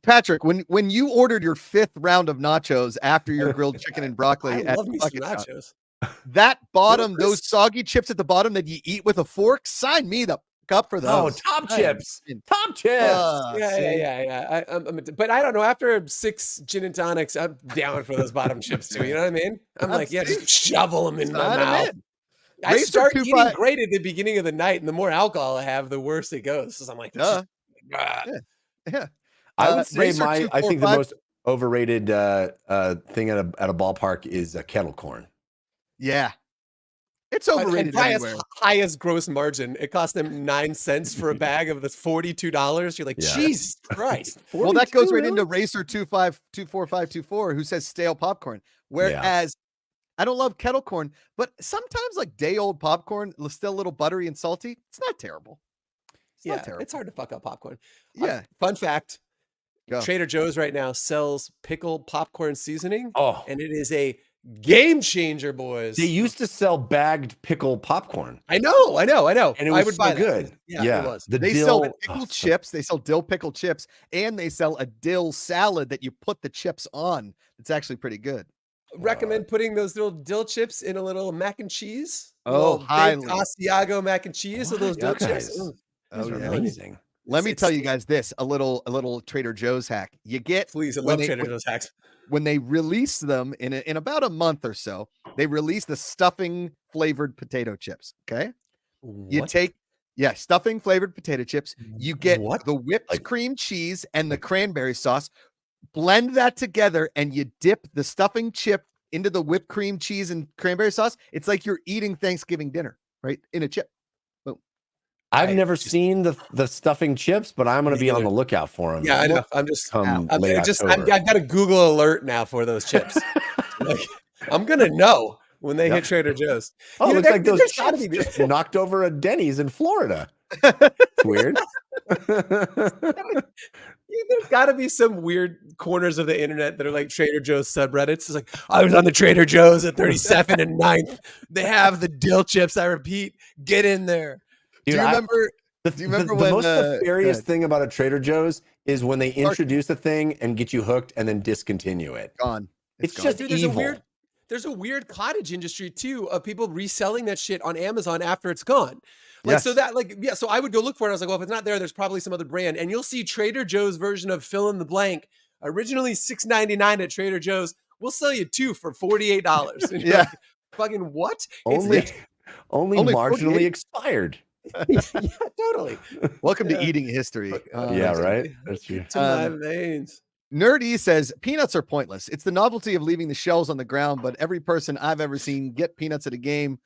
Patrick, when you ordered your 5th round of nachos after your grilled chicken and broccoli at nachos, that bottom, those soggy chips at the bottom that you eat with a fork, sign me the up for those. Oh, top chips. Yeah. But I don't know. After 6 gin and tonics, I'm down for those bottom chips too. You know what I mean? I'm like, just shovel them in my mouth. I start eating great at the beginning of the night, and the more alcohol I have, the worse it goes. So I'm like, yeah. I would say I think the most overrated thing at a ballpark is kettle corn. Yeah. It's overrated anywhere. Highest gross margin. It cost them 9 cents for a bag of this $42. You're like, Jesus Christ. Well, that goes right into Racer 24524, who says stale popcorn. Whereas I don't love kettle corn, but sometimes like day old popcorn, still a little buttery and salty. It's not terrible. It's hard to fuck up popcorn. Yeah. Fun fact. Go. Trader Joe's right now sells pickled popcorn seasoning. Oh, and it is a game changer, boys. They used to sell bagged pickle popcorn. I know. And it was I would buy good. That. Yeah, it was. They sell pickled chips. They sell dill pickle chips, and they sell a dill salad that you put the chips on. It's actually pretty good. Recommend putting those little dill chips in a little mac and cheese. Oh, highly. Asiago mac and cheese with those dill chips. Those are amazing. Let me tell you guys this, a little Trader Joe's hack. You get please, I love Trader Joe's hacks. When they release them in about a month or so, they release the stuffing flavored potato chips. Okay. What? You take stuffing flavored potato chips. You get the whipped cream cheese and the cranberry sauce, blend that together, and you dip the stuffing chip into the whipped cream cheese and cranberry sauce. It's like you're eating Thanksgiving dinner, right? In a chip. I've never seen the stuffing chips, but I'm going to be on the lookout for them. Yeah, I know. I've got a Google alert now for those chips. I'm going to know when they hit Trader Joe's. Oh, it looks like those chips just knocked over a Denny's in Florida. It's weird. There's got to be some weird corners of the internet that are like Trader Joe's subreddits. It's like, I was on the Trader Joe's at 37 and 9th. They have the dill chips. I repeat, get in there. Dude, do you remember when the most nefarious thing about a Trader Joe's is when they introduce a thing and get you hooked and then discontinue it. Gone. It's just evil. There's a weird cottage industry too of people reselling that shit on Amazon after it's gone. So I would go look for it. I was like, well, if it's not there, there's probably some other brand. And you'll see Trader Joe's version of fill in the blank, originally $6.99 at Trader Joe's. We'll sell you 2 for $48. And you're like, fucking what? Only marginally 48? Expired. Yeah, totally. Welcome to eating history. Right. That's true. To my veins. Nerdy says peanuts are pointless. It's the novelty of leaving the shells on the ground, but every person I've ever seen get peanuts at a game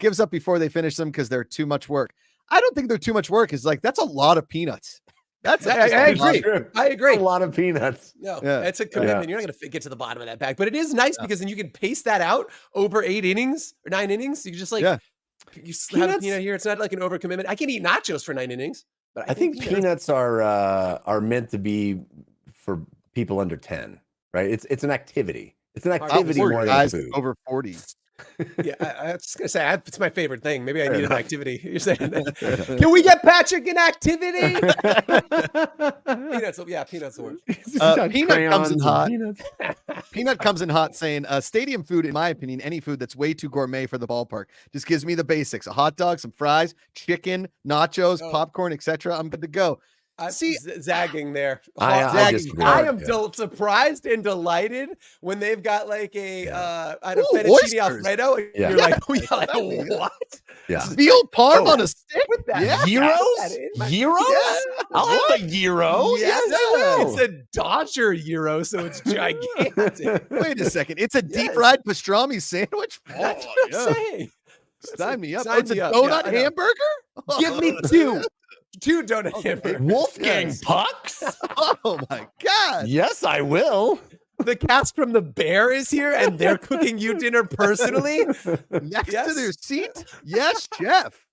gives up before they finish them because they're too much work. I don't think they're too much work. It's like that's a lot of peanuts. I agree. I agree. A lot of peanuts. No, it's a commitment. You're not going to get to the bottom of that bag, but it is nice because then you can pace that out over 8 innings or 9 innings. You just You have Peanuts? peanut here. It's not like an overcommitment. I can eat nachos for 9 innings, but I think peanuts are meant to be for people under 10, right? It's an activity. It's an activity Or more than a guys food. over 40. Yeah, I was just gonna say it's my favorite thing. Maybe I Fair need enough. an activity. You're saying that. Fair enough. Can we get Patrick an activity? Peanuts, yeah, peanuts will work. Peanut comes in Crayons and hot. peanuts. Peanut comes in hot saying, stadium food, in my opinion, any food that's way too gourmet for the ballpark. Just gives me the basics. A hot dog, some fries, chicken, nachos, Oh. popcorn, etc. I'm good to go. I'm See, zagging there. I Zagging. disagree. I am Yeah. surprised and delighted when they've got like a I don't Ooh, fettuccine oysters. Alfredo. And Yeah. you're like, oh, yeah, like, That'd be good. what? Yeah. veal parm Oh. on a stick? With that. Yeah. Gyros? in my- Gyros? Yeah. I'll have a gyro. Yes, I will. it's a Dodger gyro, so it's gigantic. Wait a second. It's a deep Yes. fried pastrami sandwich? That's Oh, what I'm saying. Sign me up. Sign It's a me up. donut Yeah, I know. hamburger? Give me two. Two donut hamburgers. Wolfgang Yes. Pucks? Oh my God. Yes, I will. The cast from The Bear is here, and they're cooking you dinner personally. Next to Yes. their seat? Yes, chef.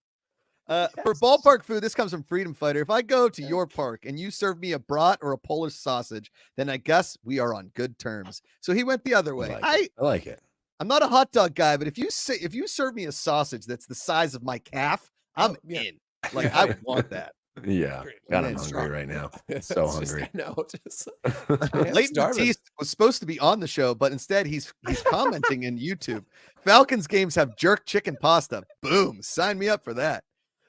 For ballpark food, this comes from Freedom Fighter. If I go to your park and you serve me a brat or a Polish sausage, then I guess we are on good terms. So he went the other way. I like it. I'm not a hot dog guy, but if you serve me a sausage that's the size of my calf, I'm yeah. in. Like I would want that. Yeah. Great. God, I'm Man, hungry strong. right now. It's So just- hungry. I know. Just, I am Leighton starving. Dees was supposed to be on the show, but instead he's commenting in YouTube. Falcons games have jerk chicken pasta. Boom. Sign me up for that.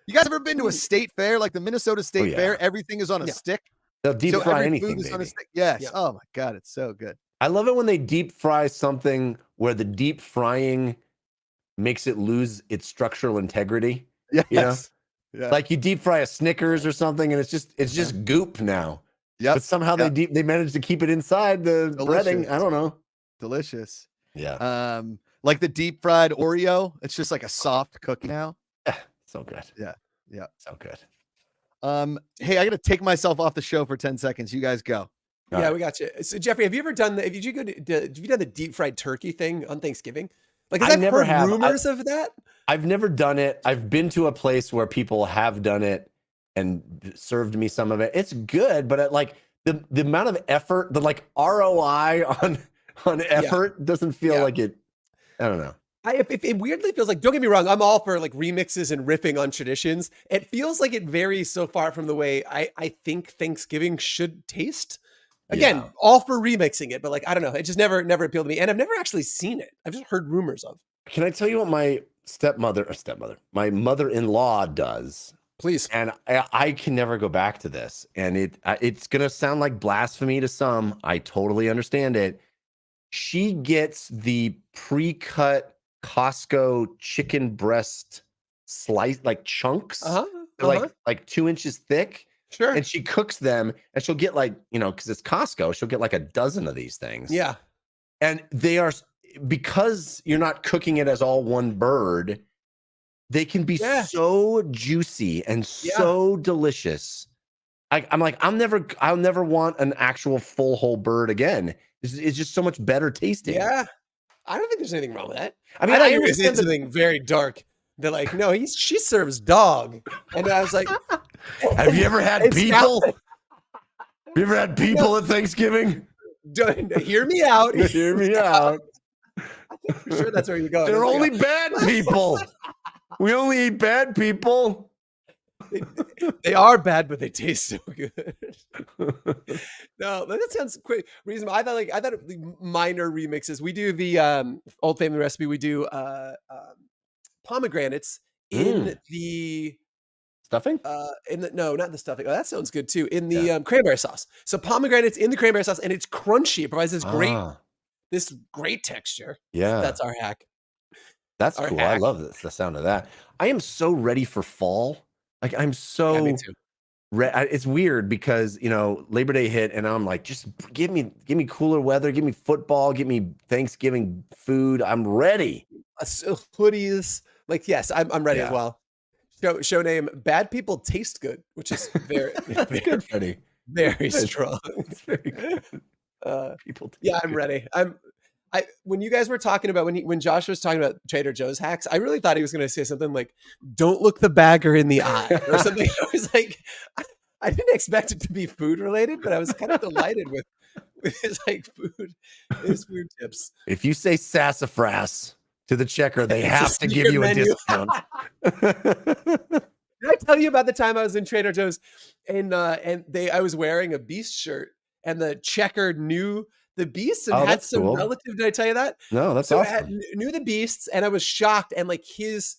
You guys ever been to a state fair like the Minnesota State yeah. Fair? Everything is on a Yeah. stick. They'll deep So fry every anything, food is on a baby. stick. Yes. Yeah. Oh my God, it's so good. I love it when they deep fry something where the deep frying makes it lose its structural integrity. Yes. You know? Yeah. Like you deep fry a Snickers or something, and it's just goop now. Yep. But somehow Yep. they managed to keep it inside the breading. Delicious. I don't know. Delicious. Yeah. Like the deep fried Oreo. It's just like a soft cookie now. So good. Yeah. Yeah. So good. Hey, I gotta take myself off the show for 10 seconds. You guys go. All Yeah, right. we got you. So Jeffrey, have you ever done have you done the deep fried turkey thing on Thanksgiving? Like, 'cause I I've never heard have. rumors of that. I've never done it. I've been to a place where people have done it and served me some of it. It's good, but like the amount of effort, the like ROI on effort doesn't feel Yeah. like it. I don't know. It weirdly feels like, don't get me wrong, I'm all for like remixes and riffing on traditions. It feels like it varies so far from the way I think Thanksgiving should taste. Again, Yeah. all for remixing it, but like, I don't know. It just never appealed to me. And I've never actually seen it. I've just heard rumors of. Can I tell you what my my mother-in-law does? Please. And I can never go back to this. And it's gonna sound like blasphemy to some. I totally understand it. She gets the pre-cut Costco chicken breast slice, like chunks, They're like 2 inches thick, Sure. and she cooks them. And she'll get like, because it's Costco, she'll get like a dozen of these things. Yeah. And they are, because you're not cooking it as all one bird, they can be Yeah. so juicy and Yeah. so delicious. I'm like, I'll never want an actual full whole bird again. It's just so much better tasting. Yeah. I don't think there's anything wrong with that. I mean, thought I you were saying understand that something very dark. They're like, no, she serves dog. And I was like, have you ever had It's people? Have you ever had people at Thanksgiving? don't hear me out. Hear me out. For sure that's where you're going. They're It's only like, bad people. We only eat bad people. they are bad, but they taste so good. No, that sounds quite reasonable. I thought the minor remixes. We do the old family recipe. We do pomegranates in the Stuffing? no, not the stuffing. Oh, that sounds good too. In the cranberry sauce. So pomegranates in the cranberry sauce, and it's crunchy. It provides this great texture. Yeah. That's our hack. That's our cool. I hack. love the sound of that. I am so ready for fall. Like I'm Yeah, so me too. it's weird because Labor Day hit and I'm like, just give me cooler weather, give me football, give me Thanksgiving food. I'm ready. Hoodies. Like, yes, I'm ready as Yeah. well. Show name Bad People Taste Good, which is very That's good, Freddie. very Good. strong. It's very good. People. Yeah, I'm ready. when you guys were talking about when Josh was talking about Trader Joe's hacks, I really thought he was going to say something like, "Don't look the bagger in the eye" or something. I was like, I didn't expect it to be food related, but I was kind of delighted with his food tips. If you say sassafras to the checker, they It's a have to give secret you a menu. discount. Did I tell you about the time I was in Trader Joe's and I was wearing a Beast shirt and the checker knew the Beasts and Oh, had that's some cool. relative. Did I tell you that? No, that's So awesome. knew the Beasts and I was shocked. And like his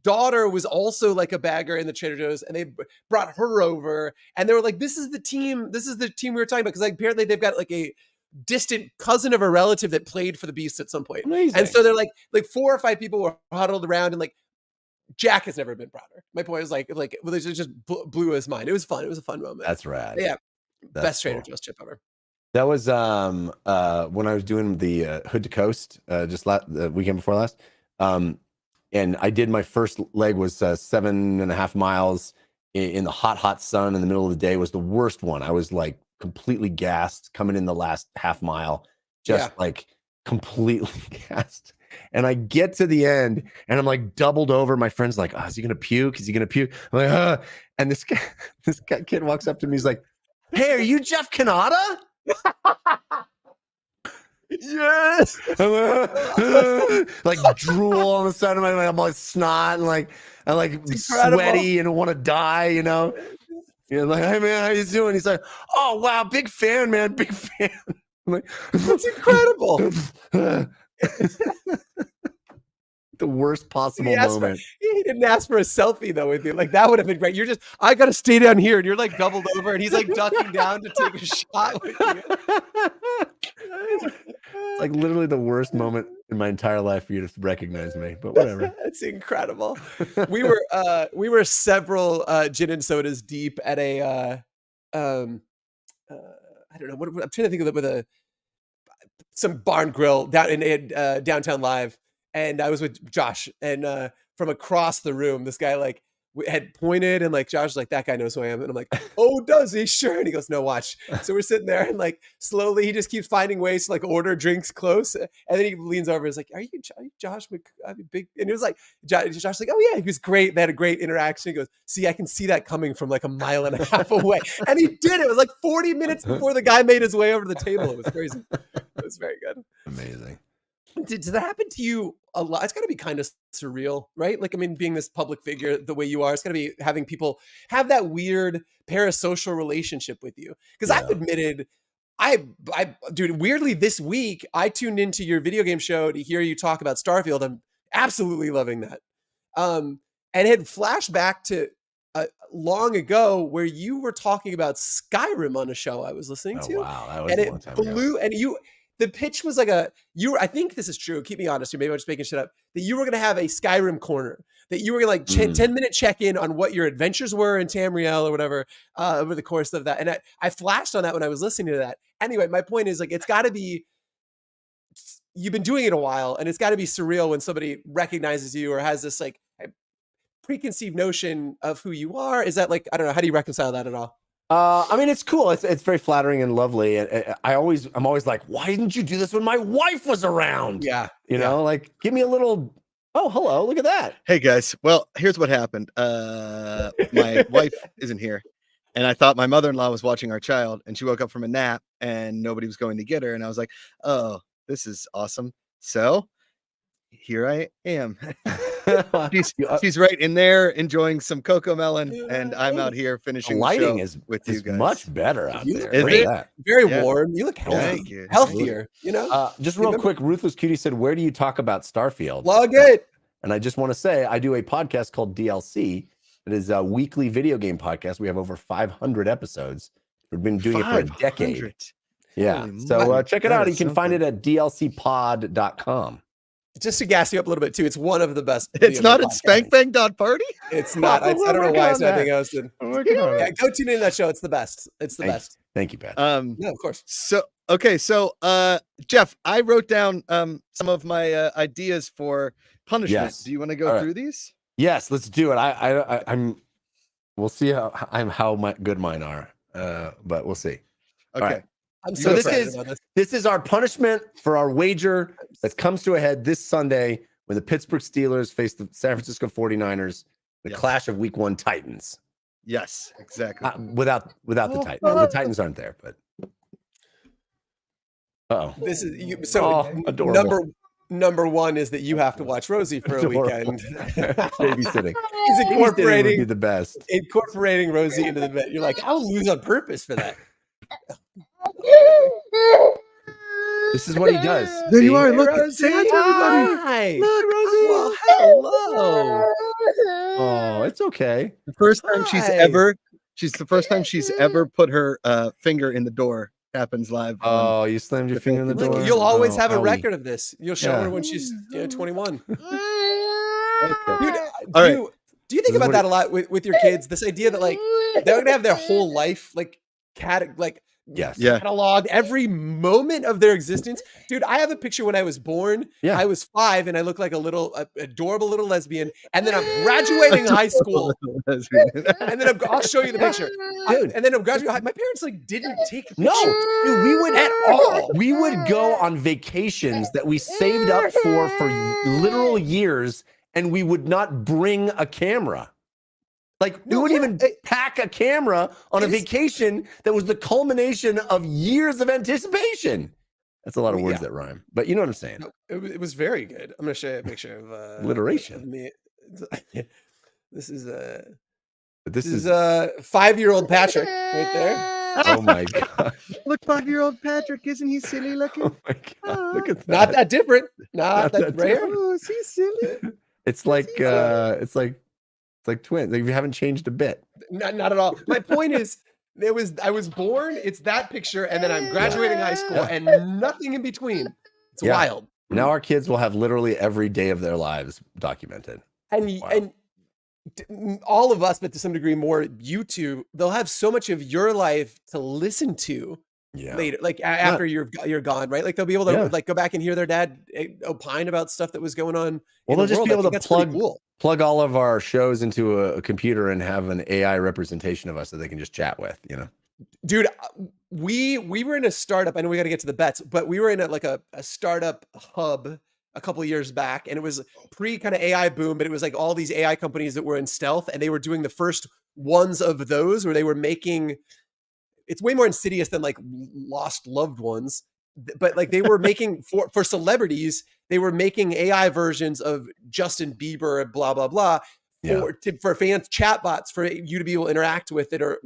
daughter was also like a bagger in the Trader Joe's and they brought her over and they were like, this is the team we were talking about. Because like apparently they've got like a distant cousin of a relative that played for the Beasts at some point. Amazing. And so they're like 4 or 5 people were huddled around and like, Jack has never been prouder. My point is like, well, it just blew his mind. It was fun. It was a fun moment. That's rad. Yeah. That's Best Trader cool. Joe's chip ever. That was when I was doing the Hood to Coast just the weekend before last. And I did my first leg was 7.5 miles in the hot sun in the middle of the day. Was the worst one. I was like completely gassed coming in the last half mile, just like completely gassed. And I get to the end and I'm like doubled over. My friend's like, oh, is he going to puke? Is he going to puke? I'm like, and this kid walks up to me. He's like, hey, are you Jeff Cannata? Yes. Like drool on the side of my, I'm like snot and like, I'm like sweaty and want to die, you know? You're like, hey man, how you doing? He's like, oh wow, big fan, man, big fan. I'm like, that's incredible. The worst possible moment. He didn't ask for a selfie though with you. Like that would have been great. You're just, I gotta stay down here, and you're like doubled over, and he's like ducking down to take a shot with you. It's like literally the worst moment in my entire life for you to recognize me, but whatever. That's incredible. We were several gin and sodas deep at a I don't know what I'm trying to think of it with some barn grill down in downtown live. And I was with Josh, and from across the room, this guy like had pointed, and like Josh was like, that guy knows who I am, and I'm like, oh, does he? Sure. And he goes, no, watch. So we're sitting there, and like slowly he just keeps finding ways to like order drinks close, and then he leans over, and is like, are you Josh? I mean, big, and it was like Josh like, oh yeah, he was great. They had a great interaction. He goes, see, I can see that coming from like a mile and a half away, and he did. It was like 40 minutes before the guy made his way over to the table. It was crazy. It was very good. Amazing. Did that happen to you a lot? It's got to be kind of surreal, right? Like, I mean, being this public figure the way you are, it's got to be having people have that weird parasocial relationship with you. Because I've admitted, dude, weirdly this week, I tuned into your video game show to hear you talk about Starfield. I'm absolutely loving that. And had flashed back to long ago where you were talking about Skyrim on a show I was listening to. Wow, that was and a long time blew, ago. and the pitch was like I think this is true. Keep me honest. Maybe I'm just making shit up. That you were going to have a Skyrim corner. That you were going to like 10-minute check-in on what your adventures were in Tamriel or whatever over the course of that. And I flashed on that when I was listening to that. Anyway, my point is like, it's got to be, you've been doing it a while, and it's got to be surreal when somebody recognizes you or has this like preconceived notion of who you are. Is that like, I don't know. How do you reconcile that at all? I mean, it's cool. It's very flattering and lovely. And I'm always like, why didn't you do this when my wife was around? Yeah. You know, like give me a little, oh, hello, look at that. Hey guys. Well, here's what happened. My wife isn't here, and I thought my mother-in-law was watching our child, and she woke up from a nap and nobody was going to get her. And I was like, oh, this is awesome. So here I am. She's right in there enjoying some cocoa melon, and I'm out here finishing The lighting the show with you guys. much better out You there. look Is Look at it? very Yeah. warm. You look healthy. Thank you. Healthier, you know? Just real quick, Ruthless Cutie said, where do you talk about Starfield? Log it. And I just want to say, I do a podcast called DLC. It is a weekly video game podcast. We have over 500 episodes. We've been doing it for a decade. 500. Yeah. Holy So moly, check it that out. You is can find something. it at dlcpod.com. Just to gas you up a little bit too, it's one of the best. It's not at podcasts. SpankBang.party? It's not. I don't know why it's not being hosted. Yeah, go tune in that show. It's the best. It's the best. Thank you, Pat. No, of course. So Jeff, I wrote down some of my ideas for punishment. Yes. Do you want to go through these? Yes, let's do it. I'm. We'll see how good mine are. But we'll see. Okay. All right. I'm So so this excited is about this. this is our punishment for our wager that comes to a head this Sunday when the Pittsburgh Steelers face the San Francisco 49ers, the Yes. clash of Week 1 Titans. Yes, exactly. Without the Titans. The Titans aren't there, but This is so adorable. number one is that you have to watch Rosie for a Adorable. weekend. Babysitting. He's Babysitting would be incorporating the best. Rosie into the bed. You're like, I'll lose on purpose for that. This is what he does. There you See? are. Look, Rosie. say hi to everybody. Hi. Look, Well, hello. Oh, it's okay. The first time Hi. she's the first time she's ever put her finger in the door. Happens live. Oh, you slammed your finger in the Look, door. you'll always Oh, have a owie. record of this. You'll show Yeah. her when she's 21. Okay. Dude, All right. do you think This is about what that a lot with your kids? This idea that like they're gonna have their whole life like Yes. Yeah. cataloged every moment of their existence. Dude, I have a picture when I was born. Yeah. I was 5 and I look like a little adorable little lesbian. And then I'm graduating high school. And then I'll show you the picture. Dude. And then I'm graduating. My parents like didn't take No, pictures. dude, we would At all. We would go on vacations that we saved up for literal years, and we would not bring a camera. Like we No, wouldn't yeah, even pack a camera on a it is- vacation that was the culmination of years of anticipation. That's a lot of Well, words yeah. that rhyme, but you know what I'm saying. No, it was very good. I'm gonna show you a picture of Alliteration. of me. This is But this is 5-year-old Patrick right there. oh my god, Look, 5-year-old Patrick, isn't he silly looking? oh my god, look at that. Not that different. Not Not that that right here. Oh, is he silly? It's like it's like twins. Like you haven't changed a bit. Not at all. My point is, I was born. It's that picture, and then I'm graduating high school, Yeah. and nothing in between. It's Yeah. wild. Now our kids will have literally every day of their lives documented. And Wow. all of us, but to some degree more you two, they'll have so much of your life to listen to Yeah. later, like after you're gone, right? Like they'll be able to Yeah. like go back and hear their dad opine about stuff that was going on. Well, in they'll the just world. be I able think to that's pretty plug cool. plug all of our shows into a computer and have an AI representation of us that they can just chat with, you know. Dude, we were in a startup. I know we got to get to the bets, but we were in a startup hub a couple of years back, and it was pre kind of AI boom, but it was like all these AI companies that were in stealth, and they were doing the first ones of those where they were making. It's way more insidious than like lost loved ones, but like they were making for celebrities, they were making AI versions of Justin Bieber and blah blah blah Yeah. for fans chatbots for you to be able to interact with that are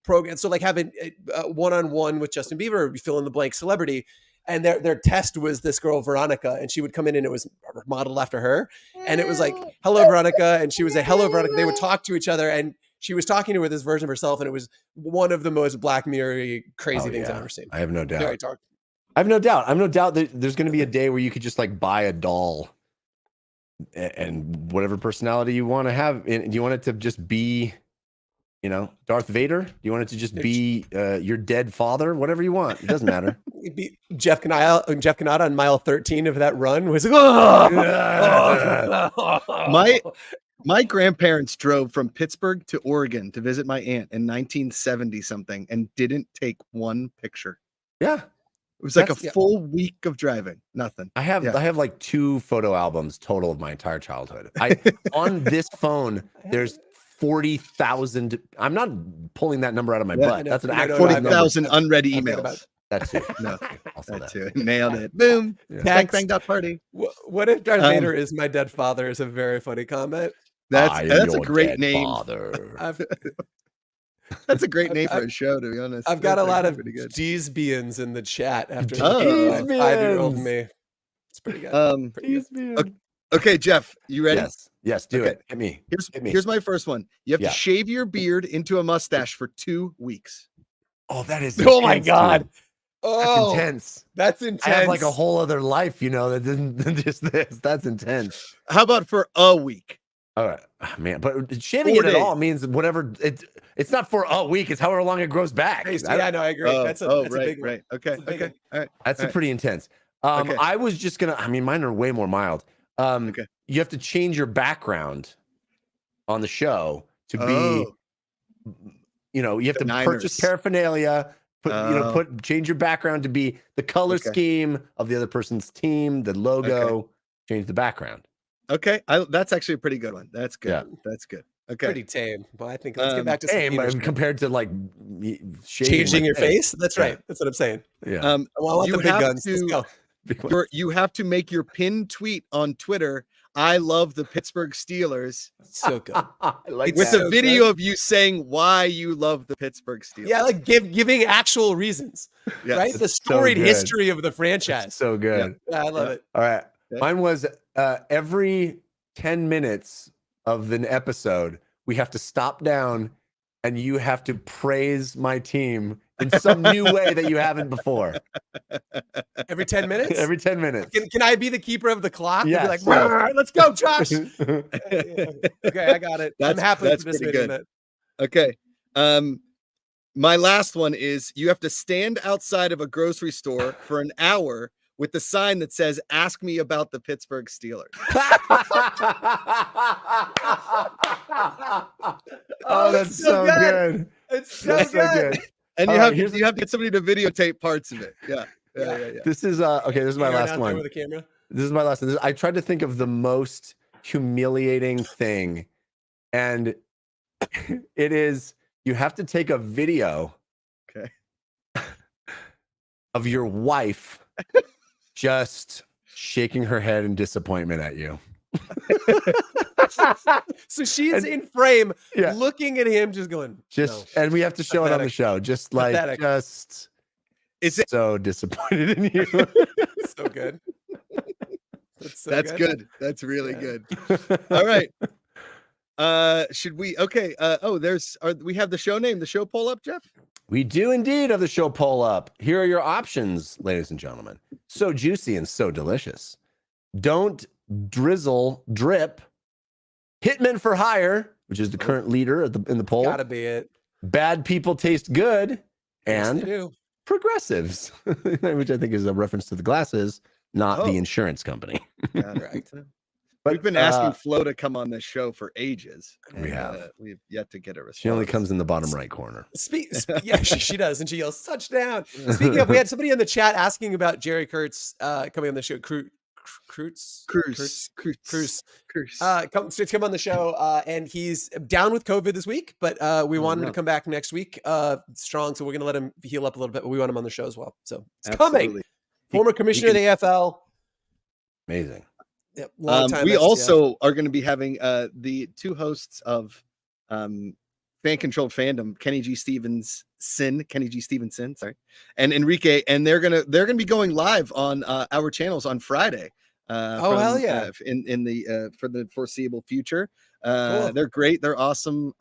programmed. So like having a one-on-one with Justin Bieber, or fill in the blank celebrity, and their test was this girl Veronica, and she would come in and it was modeled after her, and it was like hello Veronica, and she was a hello Veronica. They would talk to each other, and she was talking to her this version of herself, and it was one of the most Black Mirror-y crazy Oh, things I've yeah. ever seen. I have no doubt. Very dark. I have no doubt. I have no doubt that there's going to be a day where you could just like buy a doll and whatever personality you want to have. And do you want it to just be, you know, Darth Vader? Do you want it to just be your dead father? Whatever you want. It doesn't matter. It'd be Jeff Cannata on mile 13 of that run was like, My grandparents drove from Pittsburgh to Oregon to visit my aunt in 1970 something and didn't take one picture. Yeah. It was like a That's- yeah. full week of driving. Nothing. I have Yeah. I have like 2 photo albums total of my entire childhood. On this phone, there's 40,000. I'm not pulling that number out of my Yeah, butt. I know. That's an No, no, actual no, I know. number. 40,000 unread I was thinking about emails. That's it. No, Also that that. too. Nailed it. Boom. Yeah. Bang, bang, dot party. What if Darth Um, Vader is my dead father? Is a very funny comment. That's I am a your great dead name. Father. That's a great name for a show, to be honest. I've got a That's lot actually of pretty good. Dees beans in the chat after Oh. the Dees 5-year-old beans. me. It's pretty good. Pretty good. Okay, Jeff, you ready? Yes, do Okay. it. Hit me. Hit me. Here's my first one. You have Yeah. to shave your beard into a mustache for 2 weeks. Oh, that is Oh my intense, God. dude. That's Oh, intense. that's intense. I have like a whole other life, you know, that isn't just this. That's intense. How about for a week? All right, man. But shaving 4 it at days. all means whatever. It's not for a week. It's however long it grows back. Yeah, no, I agree. That's a right, big one. right. Okay, That's a big okay. All right. That's all right. pretty intense. Okay. I was just gonna. I mean, mine are way more mild. Okay. You have to change your background on the show to be. Oh. You know, you have The to purchase Niners. paraphernalia Change your background to be the color scheme of the other person's team, the logo. Change the background. Okay, that's actually a pretty good one. That's good. Yeah. That's good. Okay, Pretty tame. But I think let's get back to some tame penis compared to like changing your face. That's right. That's what I'm saying. Yeah. Well, I want the big guns. Let's go. You have to make your pinned tweet on Twitter. I love the Pittsburgh Steelers. So good. With a video of you saying why you love the Pittsburgh Steelers. Yeah, like giving actual reasons. Yes. Right? The storied history of the franchise. It's so good. Yeah, I love it. All right. Mine was every 10 minutes of an episode, we have to stop down and you have to praise my team in some new way that you haven't before. Every 10 minutes? Every 10 minutes. Can I be the keeper of the clock? Yes. And be like, let's go, Josh. Okay, I got it. I'm happily participating in that. Okay. My last one is you have to stand outside of a grocery store for an hour with the sign that says, ask me about the Pittsburgh Steelers. Oh, that's so good. It's so good. And you have to get somebody to videotape parts of it. Yeah. This is okay. This is my last one. With the camera. This is my last one. I tried to think of the most humiliating thing, and it is you have to take a video of your wife just shaking her head in disappointment at you. So she's in frame looking at him, just going, and we have to show it on the show. Just like, is it so disappointed in you? So good. That's good. That's really good. All right. Should we? Okay. We have the show name, the show poll up, Jeff? We do indeed have the show poll up. Here are your options, ladies and gentlemen. So juicy and so delicious. Don't drizzle drip. Hitmen for hire, which is the current leader in the poll. Gotta be it. Bad people taste good. And yes, progressives, which I think is a reference to the glasses, not the insurance company. Right. But we've been asking Flo to come on this show for ages. We have. We've yet to get a response. She only comes in the bottom right corner. Yeah, she does, and she yells touchdown. Speaking of, we had somebody in the chat asking about Jerry Kurtz coming on the show. Cruz. Come on the show, and he's down with COVID this week, but we want him to come back next week strong. So we're gonna let him heal up a little bit, but we want him on the show as well. So it's coming. Former commissioner of the AFL. Amazing. Yep, long time. We also are going to be having the two hosts of Fan Controlled Fandom, Kenny G. Stevenson, sorry, and Enrique, and they're gonna be going live on our channels on Friday. Hell yeah! In the for the foreseeable future. Cool. They're great. They're awesome.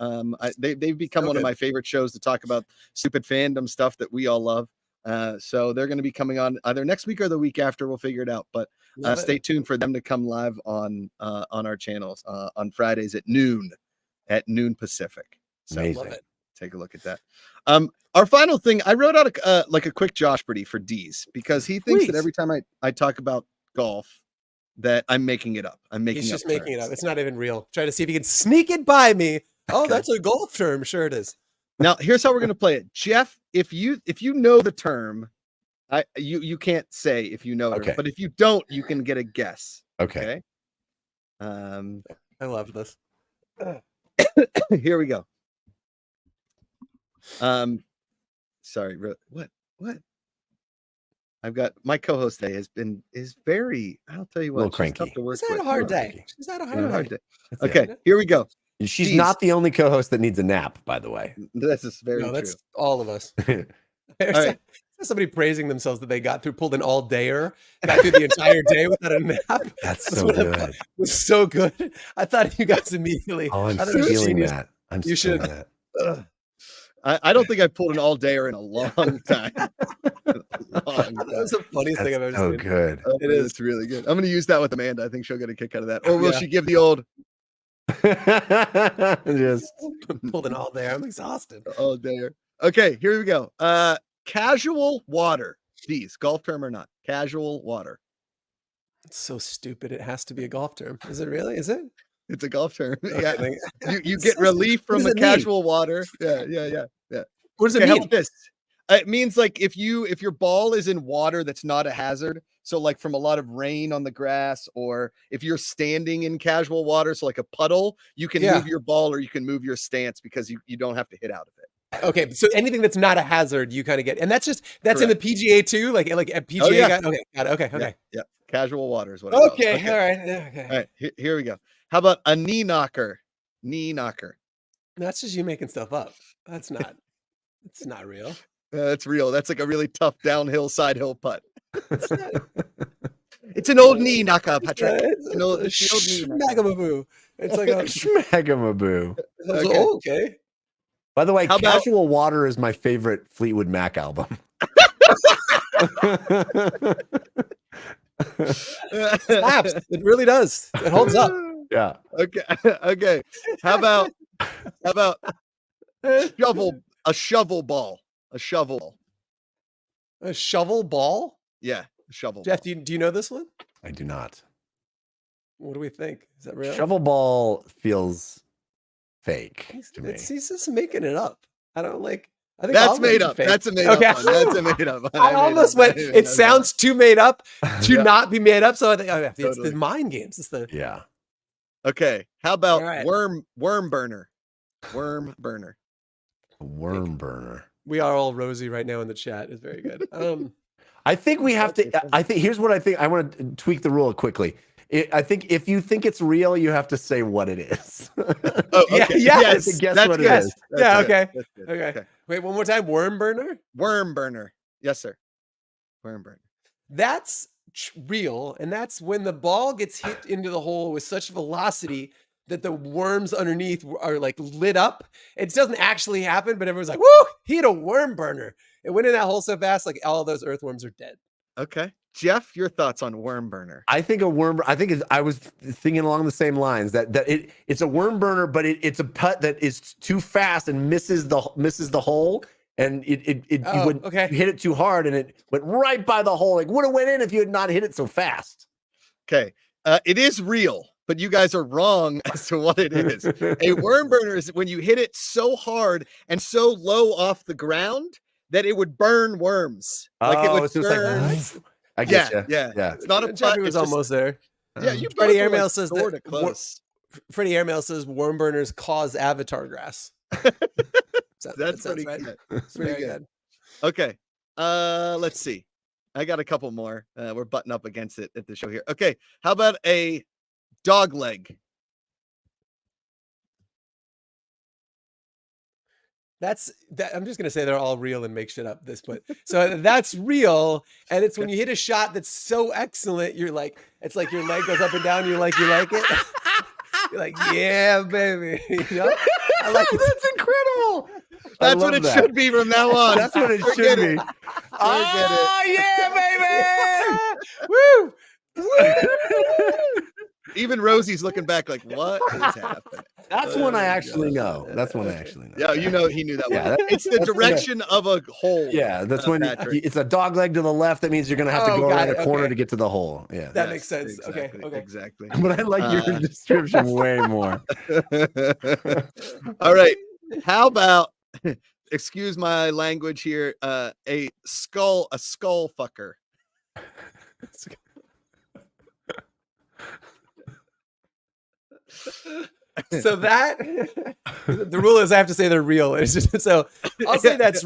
They've become one of my favorite shows to talk about stupid fandom stuff that we all love. So they're going to be coming on either next week or the week after. We'll figure it out. But stay tuned for them to come live on our channels on Fridays at noon Pacific. So amazing. Take a look at that. Our final thing, I wrote out a quick Josh Birdie for Dees because he thinks that every time I talk about golf that I'm making it up. He's just making it up. It's not even real. Try to see if he can sneak it by me. Oh, that's a golf term. Sure it is. Now, here's how we're going to play it. Jeff, if you know the term, you can't say if you know it, but if you don't, you can get a guess. Okay. I love this. Here we go. Sorry, what? I've got my co-host today is very, I'll tell you what, a little cranky. Tough to work She's had a hard day. She's had a hard day. Okay, here we go. She's not the only co-host that needs a nap, by the way. This is very true. That's all of us. All right. Somebody praising themselves that they got through the entire day without a nap. That's so good. It was so good. I thought you guys immediately. Oh, I'm feeling that. You should. I don't think I've pulled an all-dayer in a long time. That was the funniest thing I've ever seen. So good. It is. It's really good. I'm going to use that with Amanda. I think she'll get a kick out of that. Or will she give the old... Just pulled an all-dayer. I'm exhausted. All-dayer. Okay, here we go. Casual water. Dees, golf term or not? Casual water. It's so stupid. It has to be a golf term. Is it really? Is it? It's a golf term. Yeah. You get relief from the casual water. Yeah. What does it mean? This? It means like if your ball is in water that's not a hazard, so like from a lot of rain on the grass, or if you're standing in casual water, so like a puddle, you can move your ball or you can move your stance because you don't have to hit out of it. Okay, so anything that's not a hazard, you kind of get, and that's in the PGA too, like a PGA guy. Okay, got it. Okay. Yeah. Casual water is what. All right. Okay. All right. Here we go. How about a knee knocker? Knee knocker. That's just you making stuff up. That's not. It's not real. That's real. That's like a really tough downhill side hill putt. It's an old knee knocker, Patrick. It's an old knee schmagamaboo. It's like a schmagamaboo. Okay. By the way, Casual Water is my favorite Fleetwood Mac album. Slaps. It really does. It holds up. Yeah. Okay. How about a shovel ball? A shovel. A shovel ball? Yeah, a shovel. Jeff, ball. do you know this one? I do not. What do we think? Is that real? Shovel ball feels fake to me. He's just making it up. I don't like. I think that's made up. That's a made up one. That's a made up one. I almost went. It sounds too made up to not be made up. So I think it's the mind games. It's the Okay. How about worm burner? Worm burner. Worm burner. We are all rosy right now in the chat. It's very good. I think we have to. I think here's what I think. I want to tweak the rule quickly. I think if you think it's real, you have to say what it is. Yes. Guess what it is. Okay. Wait, one more time. Worm burner? Worm burner. Yes, sir. Worm burner. That's real. And that's when the ball gets hit into the hole with such velocity that the worms underneath are like lit up. It doesn't actually happen, but everyone's like, woo, he hit a worm burner. It went in that hole so fast, like all of those earthworms are dead. Okay. Jeff, your thoughts on worm burner? I think I was thinking along the same lines that it's a worm burner, but it's a putt that is too fast and misses the hole, and you hit it too hard and it went right by the hole. Like would have went in if you had not hit it so fast. Okay, it is real, but you guys are wrong as to what it is. A worm burner is when you hit it so hard and so low off the ground that it would burn worms. Like it would burn. I guess, yeah. It's not a putt. Jeffy was almost there. Yeah, you. Freddie Airmail says close. Freddie Airmail says worm burners cause avatar grass. That's pretty good. That's pretty good. Okay, let's see. I got a couple more. We're butting up against it at the show here. Okay, how about a dog leg? I'm just gonna say they're all real and make shit up this point. So that's real, and it's when you hit a shot that's so excellent, it's like your leg goes up and down. You like it. You're like, yeah, baby. You know? I like it. That's incredible. That's what it should be from now on. That's what it should be. Oh yeah, baby! Woo! Even Rosie's looking back like, what is happening? That's one I actually know. That's one I actually know. Yeah, he knew that one. It's the direction of a hole. Yeah, that's when it's a dog leg to the left. That means you're going to have to go around a corner to get to the hole. Yeah, that makes sense. Exactly, okay, exactly. But I like your description way more. All right. How about, excuse my language here, a skull fucker? So that the rule is I have to say they're real. It's just so I'll say that's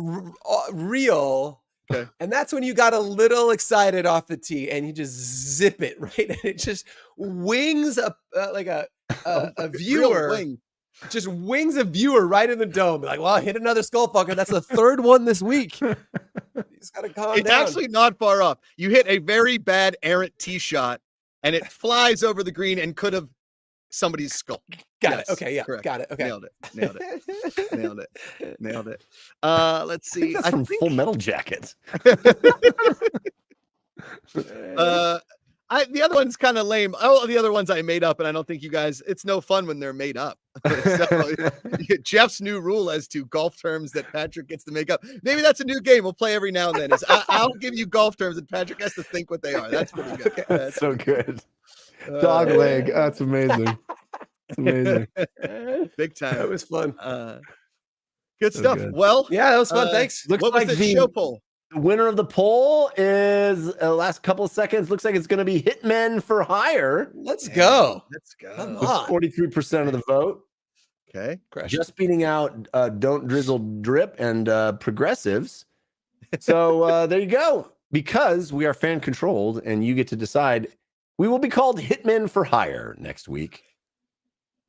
real. Okay. And that's when you got a little excited off the tee and you just zip it right, and it just wings like a viewer. Just wings a viewer right in the dome. Like, well, I hit another skull fucker. That's the third one this week. You just gotta calm down. It's actually not far off. You hit a very bad errant tee shot, and it flies over the green and could have somebody's skull. Got it. Okay, yeah. Correct. Got it. Okay. Nailed it. Let's see. That's from Full Metal Jacket. The other one's kind of lame. All the other ones I made up, and I don't think you guys, it's no fun when they're made up. So, Jeff's new rule as to golf terms that Patrick gets to make up. Maybe that's a new game we'll play every now and then. I'll give you golf terms and Patrick has to think what they are. That's pretty good. That's so good. Dog leg. That's amazing. It's amazing. Big time. That was fun. Good So stuff. good. Well, Yeah, that was fun. Thanks. Looks what was like the show poll? The winner of the poll is last couple of seconds. Looks like it's going to be Hitmen for Hire. Let's go. Let's go. Come With on. 43% of the vote. Okay. Crush. Just beating out Don't Drizzle Drip and Progressives. So there you go. Because we are fan controlled and you get to decide, we will be called Hitmen for Hire next week.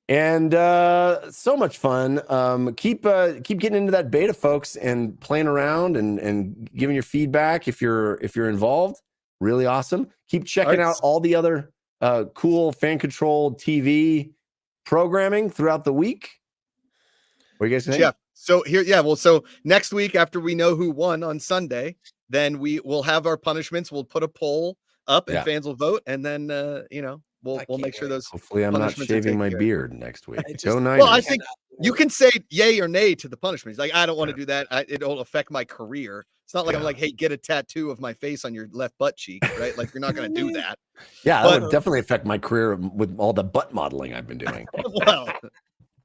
And so much fun. Keep getting into that beta, folks, and playing around and giving your feedback if you're involved. Really awesome. Keep checking out all the other cool fan controlled TV programming throughout the week. What are you guys saying? Jeff. So here, so next week after we know who won on Sunday, then we will have our punishments. We'll put a poll up and fans will vote, and then we'll make sure those. Hopefully, I'm not shaving my beard next week. Go Niners. Well, I think you can say yay or nay to the punishments. Like, I don't want to do that. It'll affect my career. It's not like I'm like, hey, get a tattoo of my face on your left butt cheek, right? Like, you're not going to do that. Yeah, that would definitely affect my career with all the butt modeling I've been doing. Well,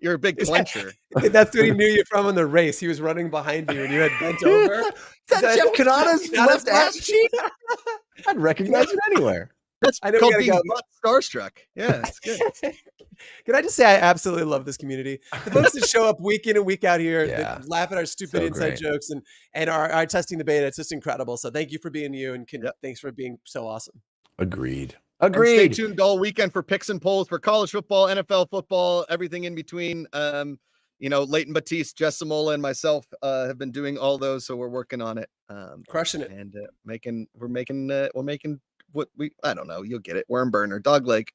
you're a big clencher. That's what he knew you from in the race. He was running behind you and you had bent over. Is that Jeff Cannata's left ass cheek? I'd recognize it anywhere. That's I know called we being gotta butt starstruck. Yeah, it's good. Can I just say I absolutely love this community. The folks that show up week in and week out here, that laugh at our stupid inside jokes and are testing the beta. It's just incredible. So thank you for being you, and thanks for being so awesome. Agreed. And stay tuned all weekend for picks and polls for college football, NFL football, everything in between. Leighton Batiste, Jess Samola, and myself have been doing all those, so we're working on it, crushing it, and we're making what I don't know. You'll get it. Worm burner, dog leg.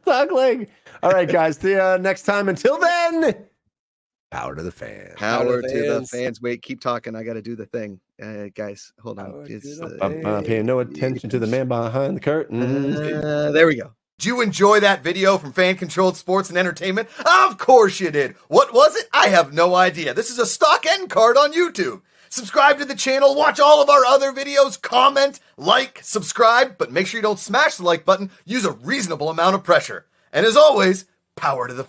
Dog leg. All right, guys. The next time. Until then, power to the fans. Power to the fans. Wait, keep talking. I got to do the thing, guys. Hold on. I'm paying no attention to the man behind the curtain. There we go. Did you enjoy that video from Fan Controlled Sports and Entertainment? Of course you did. What was it? I have no idea. This is a stock end card on YouTube. Subscribe to the channel, watch all of our other videos, comment, like, subscribe, but make sure you don't smash the like button. Use a reasonable amount of pressure. And as always, power to the